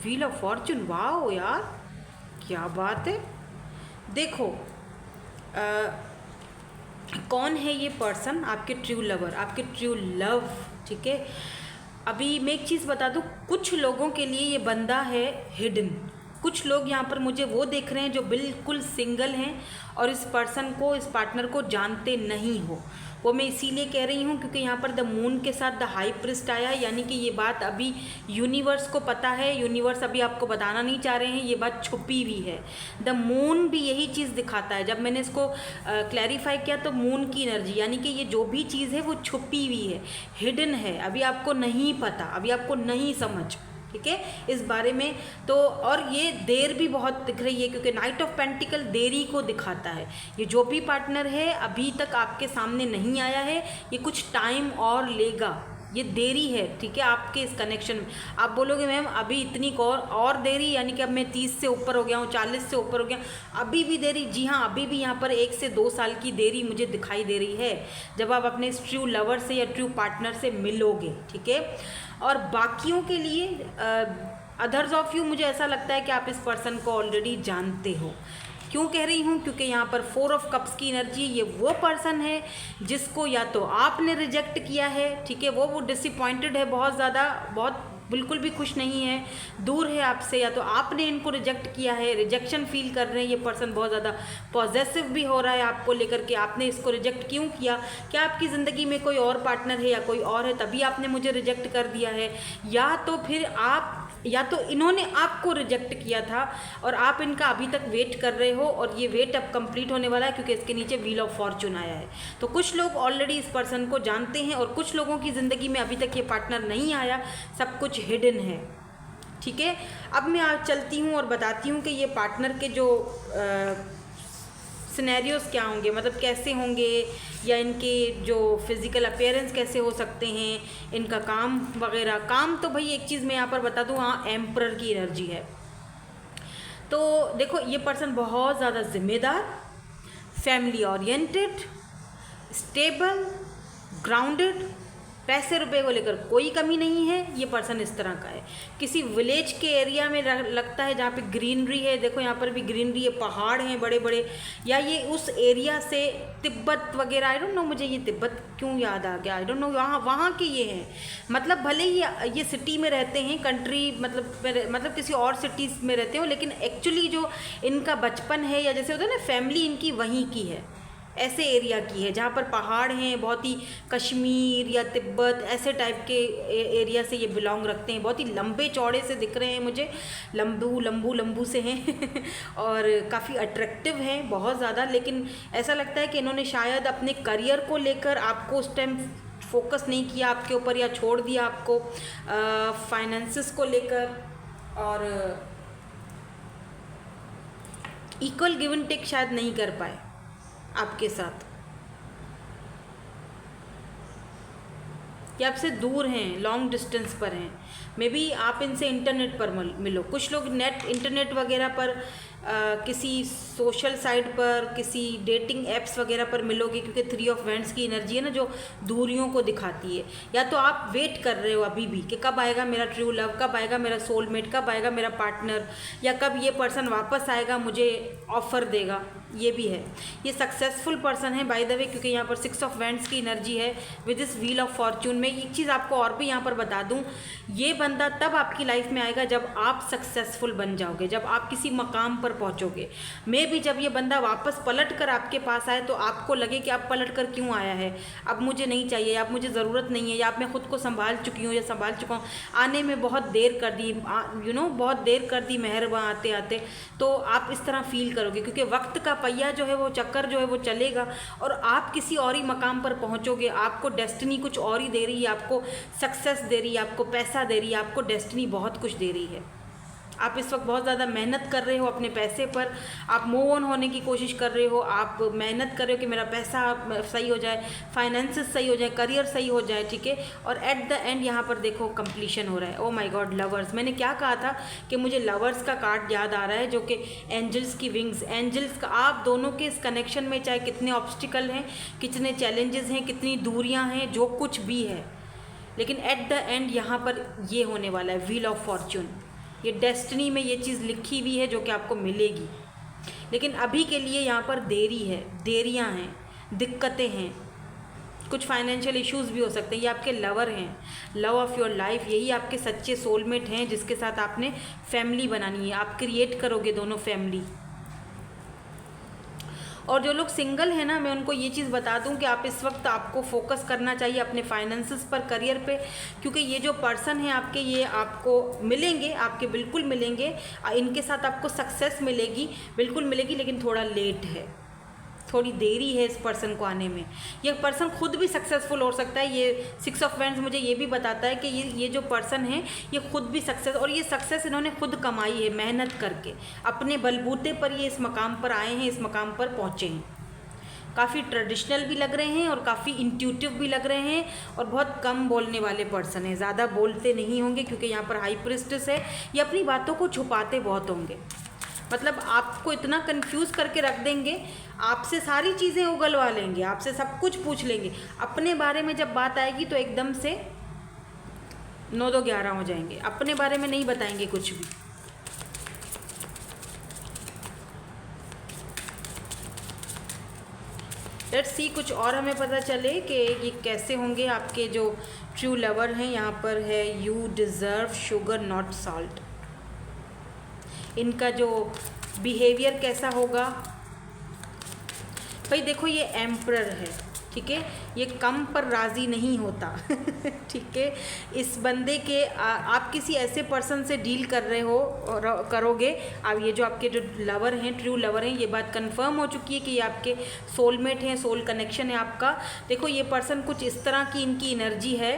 wheel of fortune. Wow यार, क्या बात है। देखो कौन है ये पर्सन, आपके ट्रू लवर, आपके ट्रू लव। ठीक है, अभी मैं एक चीज़ बता दूँ, कुछ लोगों के लिए ये बंदा है हिडन। कुछ लोग यहाँ पर मुझे वो देख रहे हैं जो बिल्कुल सिंगल हैं और इस पर्सन को, इस पार्टनर को जानते नहीं हो। वो मैं इसीलिए कह रही हूँ क्योंकि यहाँ पर द मून के साथ द हाई प्रिस्ट आया, यानी कि ये बात अभी यूनिवर्स को पता है। यूनिवर्स अभी आपको बताना नहीं चाह रहे हैं, ये बात छुपी हुई है। द मून भी यही चीज़ दिखाता है। जब मैंने इसको क्लैरिफाई किया तो मून की एनर्जी, यानी कि ये जो भी चीज़ है वो छुपी हुई है, हिडन है, अभी आपको नहीं पता, अभी आपको नहीं समझ। ठीक है, इस बारे में तो, और ये देर भी बहुत दिख रही है क्योंकि नाइट ऑफ पेंटिकल देरी को दिखाता है। ये जो भी पार्टनर है अभी तक आपके सामने नहीं आया है, ये कुछ टाइम और लेगा। ये देरी है, ठीक है, आपके इस कनेक्शन में। आप बोलोगे मैम अभी इतनी और देरी, यानी कि अब मैं 30 से ऊपर हो गया हूँ, 40 से ऊपर हो गया, अभी भी देरी? जी हाँ, अभी भी यहाँ पर 1 से 2 साल की देरी मुझे दिखाई दे रही है जब आप अपने ट्रू लवर से या ट्रू पार्टनर से मिलोगे, ठीक है। और बाकियों के लिए अदर्स ऑफ यू, मुझे ऐसा लगता है कि आप इस पर्सन को ऑलरेडी जानते हो। क्यों कह रही हूँ? क्योंकि यहाँ पर 4 ऑफ कप्स की एनर्जी, ये वो पर्सन है जिसको या तो आपने रिजेक्ट किया है, ठीक है, वो डिसअपॉइंटेड है बहुत ज़्यादा, बहुत बिल्कुल भी खुश नहीं है, दूर है आपसे, या तो आपने इनको रिजेक्ट किया है, रिजेक्शन फील कर रहे हैं। ये पर्सन बहुत ज़्यादा पॉजेसिव भी हो रहा है आपको लेकर के। आपने इसको रिजेक्ट क्यों किया? क्या आपकी ज़िंदगी में कोई और पार्टनर है या कोई और है तभी आपने मुझे रिजेक्ट कर दिया है, या तो फिर या तो इन्होंने आपको रिजेक्ट किया था और आप इनका अभी तक वेट कर रहे हो, और ये वेट अब कंप्लीट होने वाला है क्योंकि इसके नीचे व्हील ऑफ फॉर्चून आया है। तो कुछ लोग ऑलरेडी इस पर्सन को जानते हैं और कुछ लोगों की ज़िंदगी में अभी तक ये पार्टनर नहीं आया, सब कुछ हिडन है, ठीक है। अब मैं आज चलती हूँ और बताती हूँ कि ये पार्टनर के जो सिनेरियोस क्या होंगे, मतलब कैसे होंगे, या इनके जो फिज़िकल अपीयरेंस कैसे हो सकते हैं, इनका काम वगैरह। काम तो भाई एक चीज़ मैं यहाँ पर बता दूँ, हाँ, एम्परर की एनर्जी है। तो देखो, ये पर्सन बहुत ज़्यादा जिम्मेदार, फैमिली ओरिएंटेड, स्टेबल, ग्राउंडेड, पैसे रुपए को लेकर कोई कमी नहीं है। ये पर्सन इस तरह का है। किसी विलेज के एरिया में लगता है जहाँ पे ग्रीनरी है, देखो यहाँ पर भी ग्रीनरी है, पहाड़ हैं बड़े बड़े, या ये उस एरिया से तिब्बत वगैरह, आई डोंट नो, मुझे ये तिब्बत क्यों याद आ गया, आई डोंट नो, वहाँ के ये हैं। मतलब भले ही ये सिटी में रहते हैं, कंट्री मतलब किसी और सिटीज़ में रहते हो, लेकिन एक्चुअली जो इनका बचपन है, या जैसे होता है ना, फैमिली इनकी वहीं की है, ऐसे एरिया की है जहाँ पर पहाड़ हैं, बहुत ही कश्मीर या तिब्बत ऐसे टाइप के एरिया से ये बिलोंग रखते हैं। बहुत ही लंबे चौड़े से दिख रहे हैं मुझे, लंबू से हैं और काफ़ी अट्रैक्टिव हैं बहुत ज़्यादा। लेकिन ऐसा लगता है कि इन्होंने शायद अपने करियर को लेकर आपको उस टाइम फोकस नहीं किया आपके ऊपर, या छोड़ दिया आपको फाइनेंसिस को लेकर, और इक्वल गिव एंड टेक शायद नहीं कर पाए आपके साथ, या आपसे दूर हैं, लॉन्ग डिस्टेंस पर हैं। मे बी आप इनसे इंटरनेट पर मिलो। कुछ लोग इंटरनेट वगैरह पर किसी सोशल साइट पर, किसी डेटिंग एप्स वगैरह पर मिलोगे, क्योंकि 3 ऑफ वैंड्स की एनर्जी है ना, जो दूरियों को दिखाती है। या तो आप वेट कर रहे हो अभी भी कि कब आएगा मेरा ट्रू लव, कब आएगा मेरा सोलमेट, कब आएगा मेरा पार्टनर, या कब ये पर्सन वापस आएगा मुझे ऑफ़र देगा, ये भी है। ये सक्सेसफुल पर्सन है बाय द वे, क्योंकि यहाँ पर 6 ऑफ वैंड्स की एनर्जी है with this wheel of Fortune में। एक चीज़ आपको और भी यहाँ पर बता दूँ, ये बंदा तब आपकी लाइफ में आएगा जब आप सक्सेसफुल बन जाओगे, जब आप किसी मकाम पर पहुँचोगे। मे भी जब ये बंदा वापस पलट कर आपके पास आए तो आपको लगे कि आप पलट कर क्यों आया है, अब मुझे नहीं चाहिए, अब मुझे ज़रूरत नहीं है, या अब मैं खुद को संभाल चुकी हूँ या संभाल चुका हूँ, आने में बहुत देर कर दी, बहुत देर कर दी मेहरबान आते आते। तो आप इस तरह फील करोगे, क्योंकि वक्त का पहिया जो है, वो चक्कर जो है वो चलेगा और आप किसी और ही मकाम पर पहुंचोगे। आपको डेस्टिनी कुछ और ही दे रही है, आपको सक्सेस दे रही है, आपको पैसा दे रही है, आपको डेस्टिनी बहुत कुछ दे रही है। आप इस वक्त बहुत ज़्यादा मेहनत कर रहे हो अपने पैसे पर, आप मूव ऑन होने की कोशिश कर रहे हो, आप मेहनत कर रहे हो कि मेरा पैसा सही हो जाए, फाइनेंसेस सही हो जाए, करियर सही हो जाए, ठीक है। और एट द एंड यहाँ पर देखो कंप्लीशन हो रहा है। ओ माय गॉड, लवर्स, मैंने क्या कहा था कि मुझे लवर्स का कार्ड याद आ रहा है, जो कि एंजल्स की विंग्स, एंजल्स का। आप दोनों के इस कनेक्शन में चाहे कितने ऑब्स्टिकल हैं, कितने चैलेंजेस हैं, कितनी दूरियाँ हैं, जो कुछ भी है, लेकिन एट द एंड यहाँ पर ये होने वाला है, व्हील ऑफ फॉर्चून। ये डेस्टिनी में ये चीज़ लिखी हुई है जो कि आपको मिलेगी, लेकिन अभी के लिए यहाँ पर देरी है, देरियाँ हैं, दिक्कतें हैं, कुछ फाइनेंशियल इश्यूज भी हो सकते हैं। ये आपके लवर हैं, लव ऑफ़ योर लाइफ, यही आपके सच्चे सोलमेट हैं जिसके साथ आपने फैमिली बनानी है। आप क्रिएट करोगे दोनों फैमिली। और जो लोग सिंगल हैं ना, मैं उनको ये चीज़ बता दूं कि आप इस वक्त आपको फोकस करना चाहिए अपने फाइनेंसेस पर, करियर पे, क्योंकि ये जो पर्सन है आपके, ये आपको मिलेंगे, आपके बिल्कुल मिलेंगे, इनके साथ आपको सक्सेस मिलेगी, बिल्कुल मिलेगी, लेकिन थोड़ा लेट है, थोड़ी देरी है इस पर्सन को आने में। ये पर्सन खुद भी सक्सेसफुल हो सकता है। ये 6 ऑफ वैंड्स मुझे ये भी बताता है कि ये जो पर्सन है ये खुद भी सक्सेस, और ये सक्सेस इन्होंने खुद कमाई है मेहनत करके, अपने बलबूते पर ये इस मकाम पर आए हैं, इस मकाम पर पहुँचे हैं। काफ़ी ट्रेडिशनल भी लग रहे हैं और काफ़ी इंट्यूटिव भी लग रहे हैं, और बहुत कम बोलने वाले पर्सन हैं, ज़्यादा बोलते नहीं होंगे क्योंकि यहाँ पर हाई प्रिस्टेस है। ये अपनी बातों को छुपाते बहुत होंगे, मतलब आपको इतना कंफ्यूज करके रख देंगे, आपसे सारी चीज़ें उगलवा लेंगे, आपसे सब कुछ पूछ लेंगे, अपने बारे में जब बात आएगी तो एकदम से 9-2-11 हो जाएंगे, अपने बारे में नहीं बताएंगे कुछ भी। लेट्स सी कुछ और हमें पता चले कि ये कैसे होंगे आपके जो ट्रू लवर हैं। यहाँ पर है you deserve sugar not salt. इनका जो बिहेवियर कैसा होगा भाई, देखो ये एम्परर है, ठीक है, ये कम पर राज़ी नहीं होता ठीक है। इस बंदे के आप किसी ऐसे पर्सन से डील कर रहे हो और करोगे, अब ये जो आपके जो लवर हैं, ट्रू लवर हैं, ये बात कंफर्म हो चुकी है कि ये आपके सोलमेट हैं, सोल कनेक्शन है आपका। देखो ये पर्सन कुछ इस तरह की इनकी एनर्जी है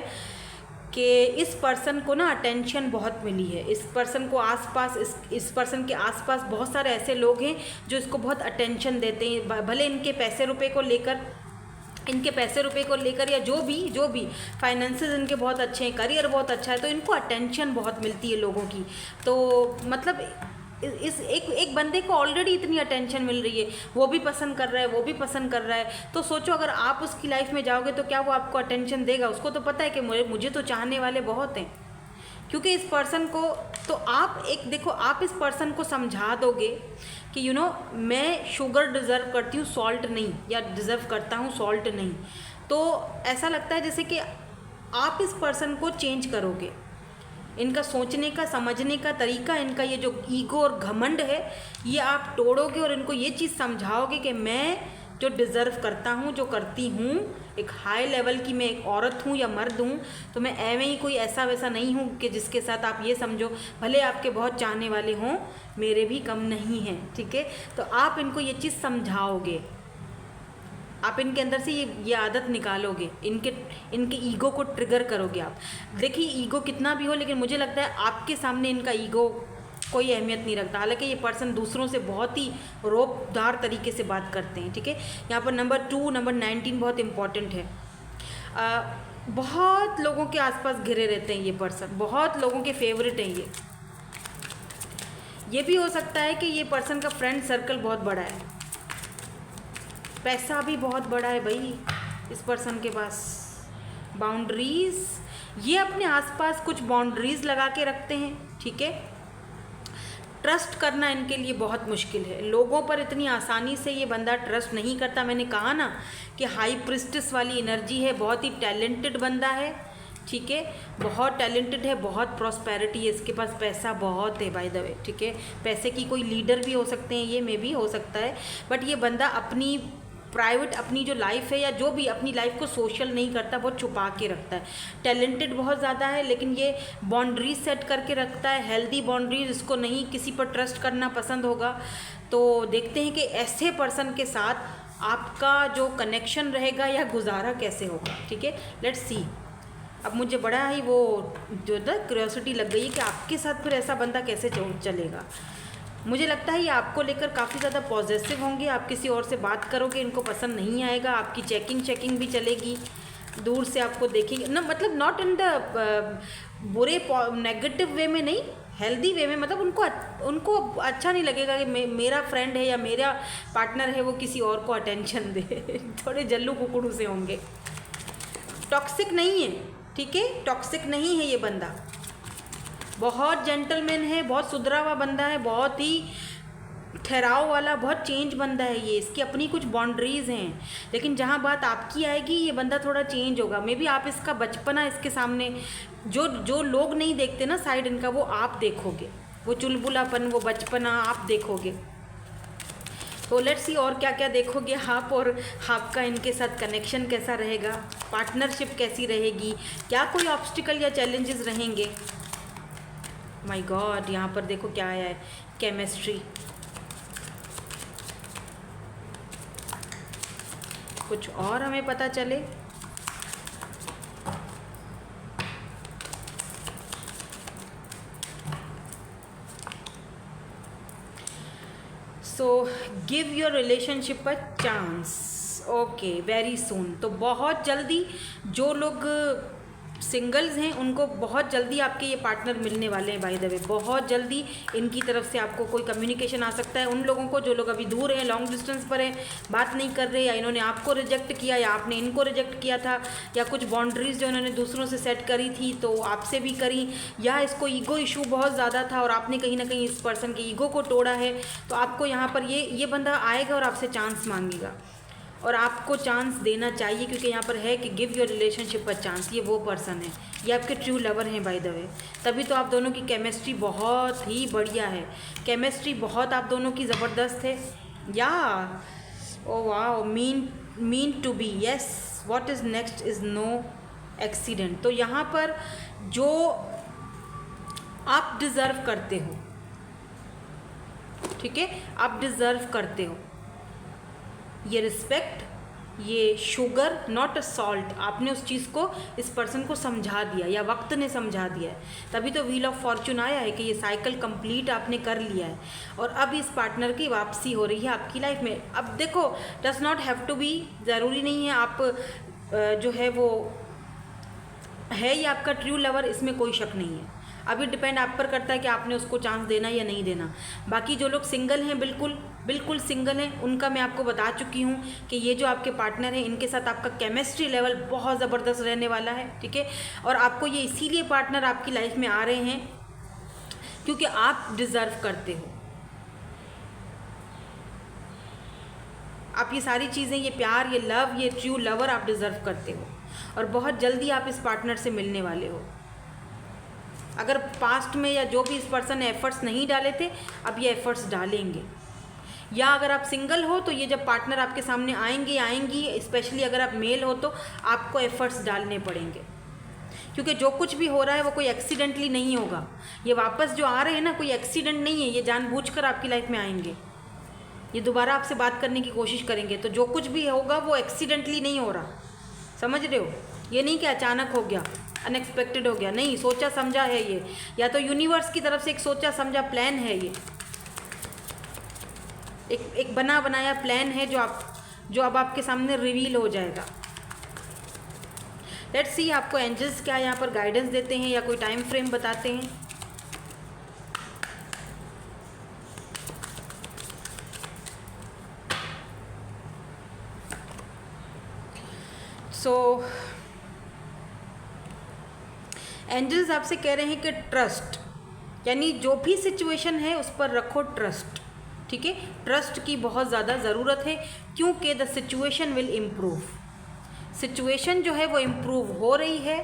कि इस पर्सन को ना अटेंशन बहुत मिली है। इस पर्सन को आसपास इस पर्सन के आसपास बहुत सारे ऐसे लोग हैं जो इसको बहुत अटेंशन देते हैं, भले इनके पैसे रुपए को लेकर या जो भी फाइनेंसेस इनके बहुत अच्छे हैं, करियर बहुत अच्छा है, तो इनको अटेंशन बहुत मिलती है लोगों की। तो मतलब इस एक बंदे को ऑलरेडी इतनी अटेंशन मिल रही है, वो भी पसंद कर रहा है, वो भी पसंद कर रहा है, तो सोचो अगर आप उसकी लाइफ में जाओगे तो क्या वो आपको अटेंशन देगा? उसको तो पता है कि मुझे तो चाहने वाले बहुत हैं, क्योंकि इस पर्सन को तो आप एक देखो, आप इस पर्सन को समझा दोगे कि मैं शुगर डिज़र्व करती हूँ, सॉल्ट नहीं, या डिज़र्व करता हूँ, सॉल्ट नहीं, तो ऐसा लगता है जैसे कि आप इस पर्सन को चेंज करोगे। इनका सोचने का, समझने का तरीका, इनका ये जो ईगो और घमंड है, ये आप तोड़ोगे और इनको ये चीज़ समझाओगे कि मैं जो डिज़र्व करता हूँ, जो करती हूँ, एक हाई लेवल की मैं एक औरत हूँ या मर्द हूँ, तो मैं एवं ही कोई ऐसा वैसा नहीं हूँ कि जिसके साथ आप ये समझो भले आपके बहुत चाहने वाले हों, मेरे भी कम नहीं हैं, ठीक है। तो आप इनको ये चीज़ समझाओगे, आप इनके अंदर से ये आदत निकालोगे, इनके ईगो को ट्रिगर करोगे आप। देखिए ईगो कितना भी हो, लेकिन मुझे लगता है आपके सामने इनका ईगो कोई अहमियत नहीं रखता। हालांकि ये पर्सन दूसरों से बहुत ही रोबदार तरीके से बात करते हैं, ठीक है। यहाँ पर नंबर 19 बहुत इम्पॉर्टेंट है। बहुत लोगों के आसपास घिरे रहते हैं ये पर्सन, बहुत लोगों के फेवरेट हैं ये भी हो सकता है कि ये पर्सन का फ्रेंड सर्कल बहुत बड़ा है, पैसा भी बहुत बड़ा है भाई इस पर्सन के पास। बाउंड्रीज़, ये अपने आसपास कुछ बाउंड्रीज़ लगा के रखते हैं, ठीक है। ट्रस्ट करना इनके लिए बहुत मुश्किल है, लोगों पर इतनी आसानी से ये बंदा ट्रस्ट नहीं करता। मैंने कहा ना कि हाई प्रिस्टेस वाली एनर्जी है, बहुत ही टैलेंटेड बंदा है, ठीक है, बहुत टैलेंटेड है, बहुत प्रॉस्पेरिटी है, इसके पास पैसा बहुत है बाय द वे, ठीक है। पैसे की कोई लीडर भी हो सकते हैं, ये में भी हो सकता है, बट ये बंदा अपनी प्राइवेट, अपनी जो लाइफ है या जो भी अपनी लाइफ को सोशल नहीं करता, बहुत छुपा के रखता है। टैलेंटेड बहुत ज़्यादा है, लेकिन ये बाउंड्रीज सेट करके रखता है, हेल्दी बाउंड्रीज, इसको नहीं किसी पर ट्रस्ट करना पसंद होगा। तो देखते हैं कि ऐसे पर्सन के साथ आपका जो कनेक्शन रहेगा या गुजारा कैसे होगा, ठीक है। Let's see. अब मुझे बड़ा ही वो जो ना क्यूरियोसिटी लग गई है कि आपके साथ फिर ऐसा बंदा कैसे चलेगा। मुझे लगता है ये आपको लेकर काफ़ी ज़्यादा पॉजिटिव होंगे, आप किसी और से बात करोगे इनको पसंद नहीं आएगा, आपकी चेकिंग भी चलेगी, दूर से आपको देखेंगे ना, मतलब नॉट इन द बुरे नेगेटिव वे में नहीं, हेल्दी वे में, मतलब उनको अच्छा नहीं लगेगा कि मेरा फ्रेंड है या मेरा पार्टनर है वो किसी और को अटेंशन दे थोड़े जल्लू कुकड़ू से होंगे। टॉक्सिक नहीं है, ठीक है, टॉक्सिक नहीं है ये बंदा, बहुत जेंटलमैन है, बहुत सुधरा हुआ बंदा है, बहुत ही ठहराव वाला, बहुत चेंज बंदा है ये। इसकी अपनी कुछ बाउंड्रीज़ हैं, लेकिन जहाँ बात आपकी आएगी ये बंदा थोड़ा चेंज होगा। मे बी आप इसका बचपना इसके सामने जो लोग नहीं देखते ना साइड इनका, वो आप देखोगे, वो चुलबुलापन, वो बचपना आप देखोगे। तो लेट्स सी और क्या क्या देखोगे आप, और आपका इनके साथ कनेक्शन कैसा रहेगा, पार्टनरशिप कैसी रहेगी, क्या कोई ऑब्स्टिकल या चैलेंजेस रहेंगे। माय गॉड, यहाँ पर देखो क्या आया है, केमिस्ट्री। कुछ और हमें पता चले। So give your relationship a chance. Okay, very soon. तो बहुत जल्दी जो लोग सिंगल्स हैं उनको बहुत जल्दी आपके ये पार्टनर मिलने वाले हैं। बाय द वे बहुत जल्दी इनकी तरफ से आपको कोई कम्युनिकेशन आ सकता है। उन लोगों को जो लोग अभी दूर हैं, लॉन्ग डिस्टेंस पर हैं, बात नहीं कर रहे, या इन्होंने आपको रिजेक्ट किया या आपने इनको रिजेक्ट किया था, या कुछ बाउंड्रीज जो इन्होंने दूसरों से सेट करी थी तो आपसे भी करी, या इसको ईगो इशू बहुत ज़्यादा था और आपने कहीं ना कहीं इस पर्सन के ईगो को तोड़ा है, तो आपको यहाँ पर ये बंदा आएगा और आपसे चांस मांगेगा और आपको चांस देना चाहिए, क्योंकि यहाँ पर है कि give your relationship a chance. ये वो पर्सन है, ये आपके ट्रू लवर हैं बाय द वे। तभी तो आप दोनों की केमिस्ट्री बहुत ही बढ़िया है, केमिस्ट्री बहुत आप दोनों की ज़बरदस्त है। या ओ वाह, mean to be, yes, what is next is no accident. तो यहाँ पर जो आप डिज़र्व करते हो, ठीक है, आप डिज़र्व करते हो ये रिस्पेक्ट, ये शुगर नॉट अ सॉल्ट। आपने उस चीज़ को, इस पर्सन को समझा दिया या वक्त ने समझा दिया है, तभी तो व्हील ऑफ फॉर्चून आया है कि ये साइकिल कंप्लीट आपने कर लिया है और अब इस पार्टनर की वापसी हो रही है आपकी लाइफ में। अब देखो, does not have to be, ज़रूरी नहीं है आप जो है वो है ये आपका ट्रू लवर, इसमें कोई शक नहीं है। अभी डिपेंड आप पर करता है कि आपने उसको चांस देना या नहीं देना। बाकी जो लोग सिंगल हैं, बिल्कुल सिंगल हैं, उनका मैं आपको बता चुकी हूँ कि ये जो आपके पार्टनर हैं इनके साथ आपका केमिस्ट्री लेवल बहुत ज़बरदस्त रहने वाला है, ठीक है। और आपको ये इसीलिए पार्टनर आपकी लाइफ में आ रहे हैं क्योंकि आप डिज़र्व करते हो। आप ये सारी चीज़ें, ये प्यार, ये लव, ये ट्रू लवर आप डिज़र्व करते हो और बहुत जल्दी आप इस पार्टनर से मिलने वाले हो। अगर पास्ट में या जो भी इस पर्सन ने एफर्ट्स नहीं डाले थे, अब ये एफर्ट्स डालेंगे। या अगर आप सिंगल हो तो ये जब पार्टनर आपके सामने आएंगी, स्पेशली अगर आप मेल हो तो आपको एफर्ट्स डालने पड़ेंगे, क्योंकि जो कुछ भी हो रहा है वो कोई एक्सीडेंटली नहीं होगा। ये वापस जो आ रहे हैं ना, कोई एक्सीडेंट नहीं है, ये जानबूझकर आपकी लाइफ में आएंगे, ये दोबारा आपसे बात करने की कोशिश करेंगे। तो जो कुछ भी होगा वो एक्सीडेंटली नहीं हो रहा, समझ रहे हो? ये नहीं कि अचानक हो गया, अनएक्सपेक्टेड हो गया, नहीं, सोचा समझा है ये, या तो यूनिवर्स की तरफ से एक सोचा समझा प्लान है, ये एक बना बनाया प्लान है जो अब आपके सामने रिवील हो जाएगा। लेट्स सी आपको एंजल्स क्या यहाँ पर गाइडेंस देते हैं या कोई टाइम फ्रेम बताते हैं। सो एंजल्स आपसे कह रहे हैं कि ट्रस्ट, यानी जो भी सिचुएशन है उस पर रखो ट्रस्ट, ठीक है। ट्रस्ट की बहुत ज़्यादा ज़रूरत है क्योंकि the situation will improve. Situation जो है वो इम्प्रूव हो रही है,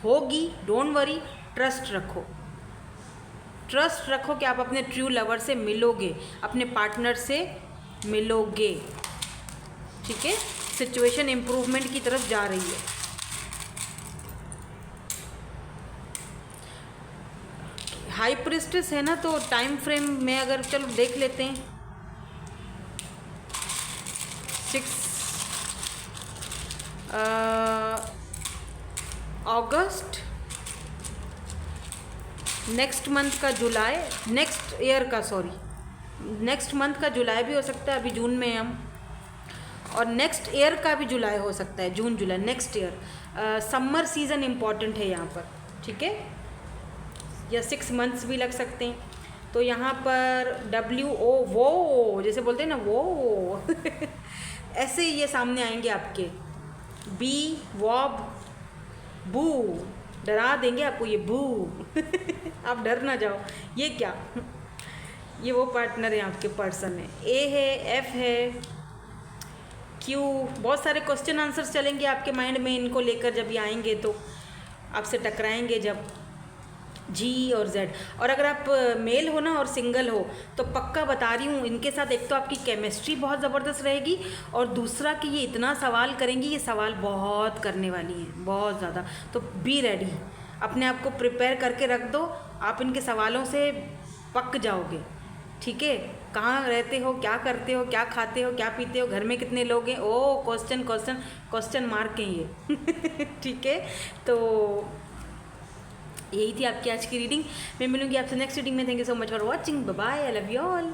होगी, डोंट वरी, ट्रस्ट रखो। ट्रस्ट रखो कि आप अपने ट्रू लवर से मिलोगे, अपने पार्टनर से मिलोगे, ठीक है। सिचुएशन इम्प्रूवमेंट की तरफ जा रही है। हाई प्रिस्टेस है ना, तो टाइम फ्रेम में अगर चलो देख लेते हैं, 6 अगस्त, नेक्स्ट मंथ का जुलाई, नेक्स्ट ईयर का, सॉरी, नेक्स्ट मंथ का जुलाई भी हो सकता है, अभी जून में हम, और नेक्स्ट ईयर का भी जुलाई हो सकता है, जून जुलाई, next year. Summer season important है यहाँ पर, ठीक है, या 6 मंथ्स भी लग सकते हैं। तो यहाँ पर WO, वो जैसे बोलते हैं ना, वो ऐसे ये सामने आएंगे आपके, बी वॉब बू, डरा देंगे आपको ये बू आप डर ना जाओ। ये क्या, ये वो पार्टनर है आपके पर्सन है, A है, F है, Q, बहुत सारे क्वेश्चन आंसर्स चलेंगे आपके माइंड में इनको लेकर जब ये आएंगे, तो आपसे टकराएंगे जब, G और Z। और अगर आप मेल हो ना और सिंगल हो तो पक्का बता रही हूँ, इनके साथ एक तो आपकी केमिस्ट्री बहुत ज़बरदस्त रहेगी और दूसरा कि ये इतना सवाल करेंगी, ये सवाल बहुत करने वाली हैं, बहुत ज़्यादा। तो बी रेडी, अपने आप को प्रिपेयर करके रख दो, आप इनके सवालों से पक जाओगे, ठीक है। कहाँ रहते हो, क्या करते हो, क्या खाते हो, क्या पीते हो, घर में कितने लोग हैं, ओ क्वेश्चन मार्क हैं ये ठीक है। तो यही थी आपकी आज की रीडिंग। मैं मिलूंगी आपसे नेक्स्ट रीडिंग में। Thank you so much for watching, bye bye, I love you all.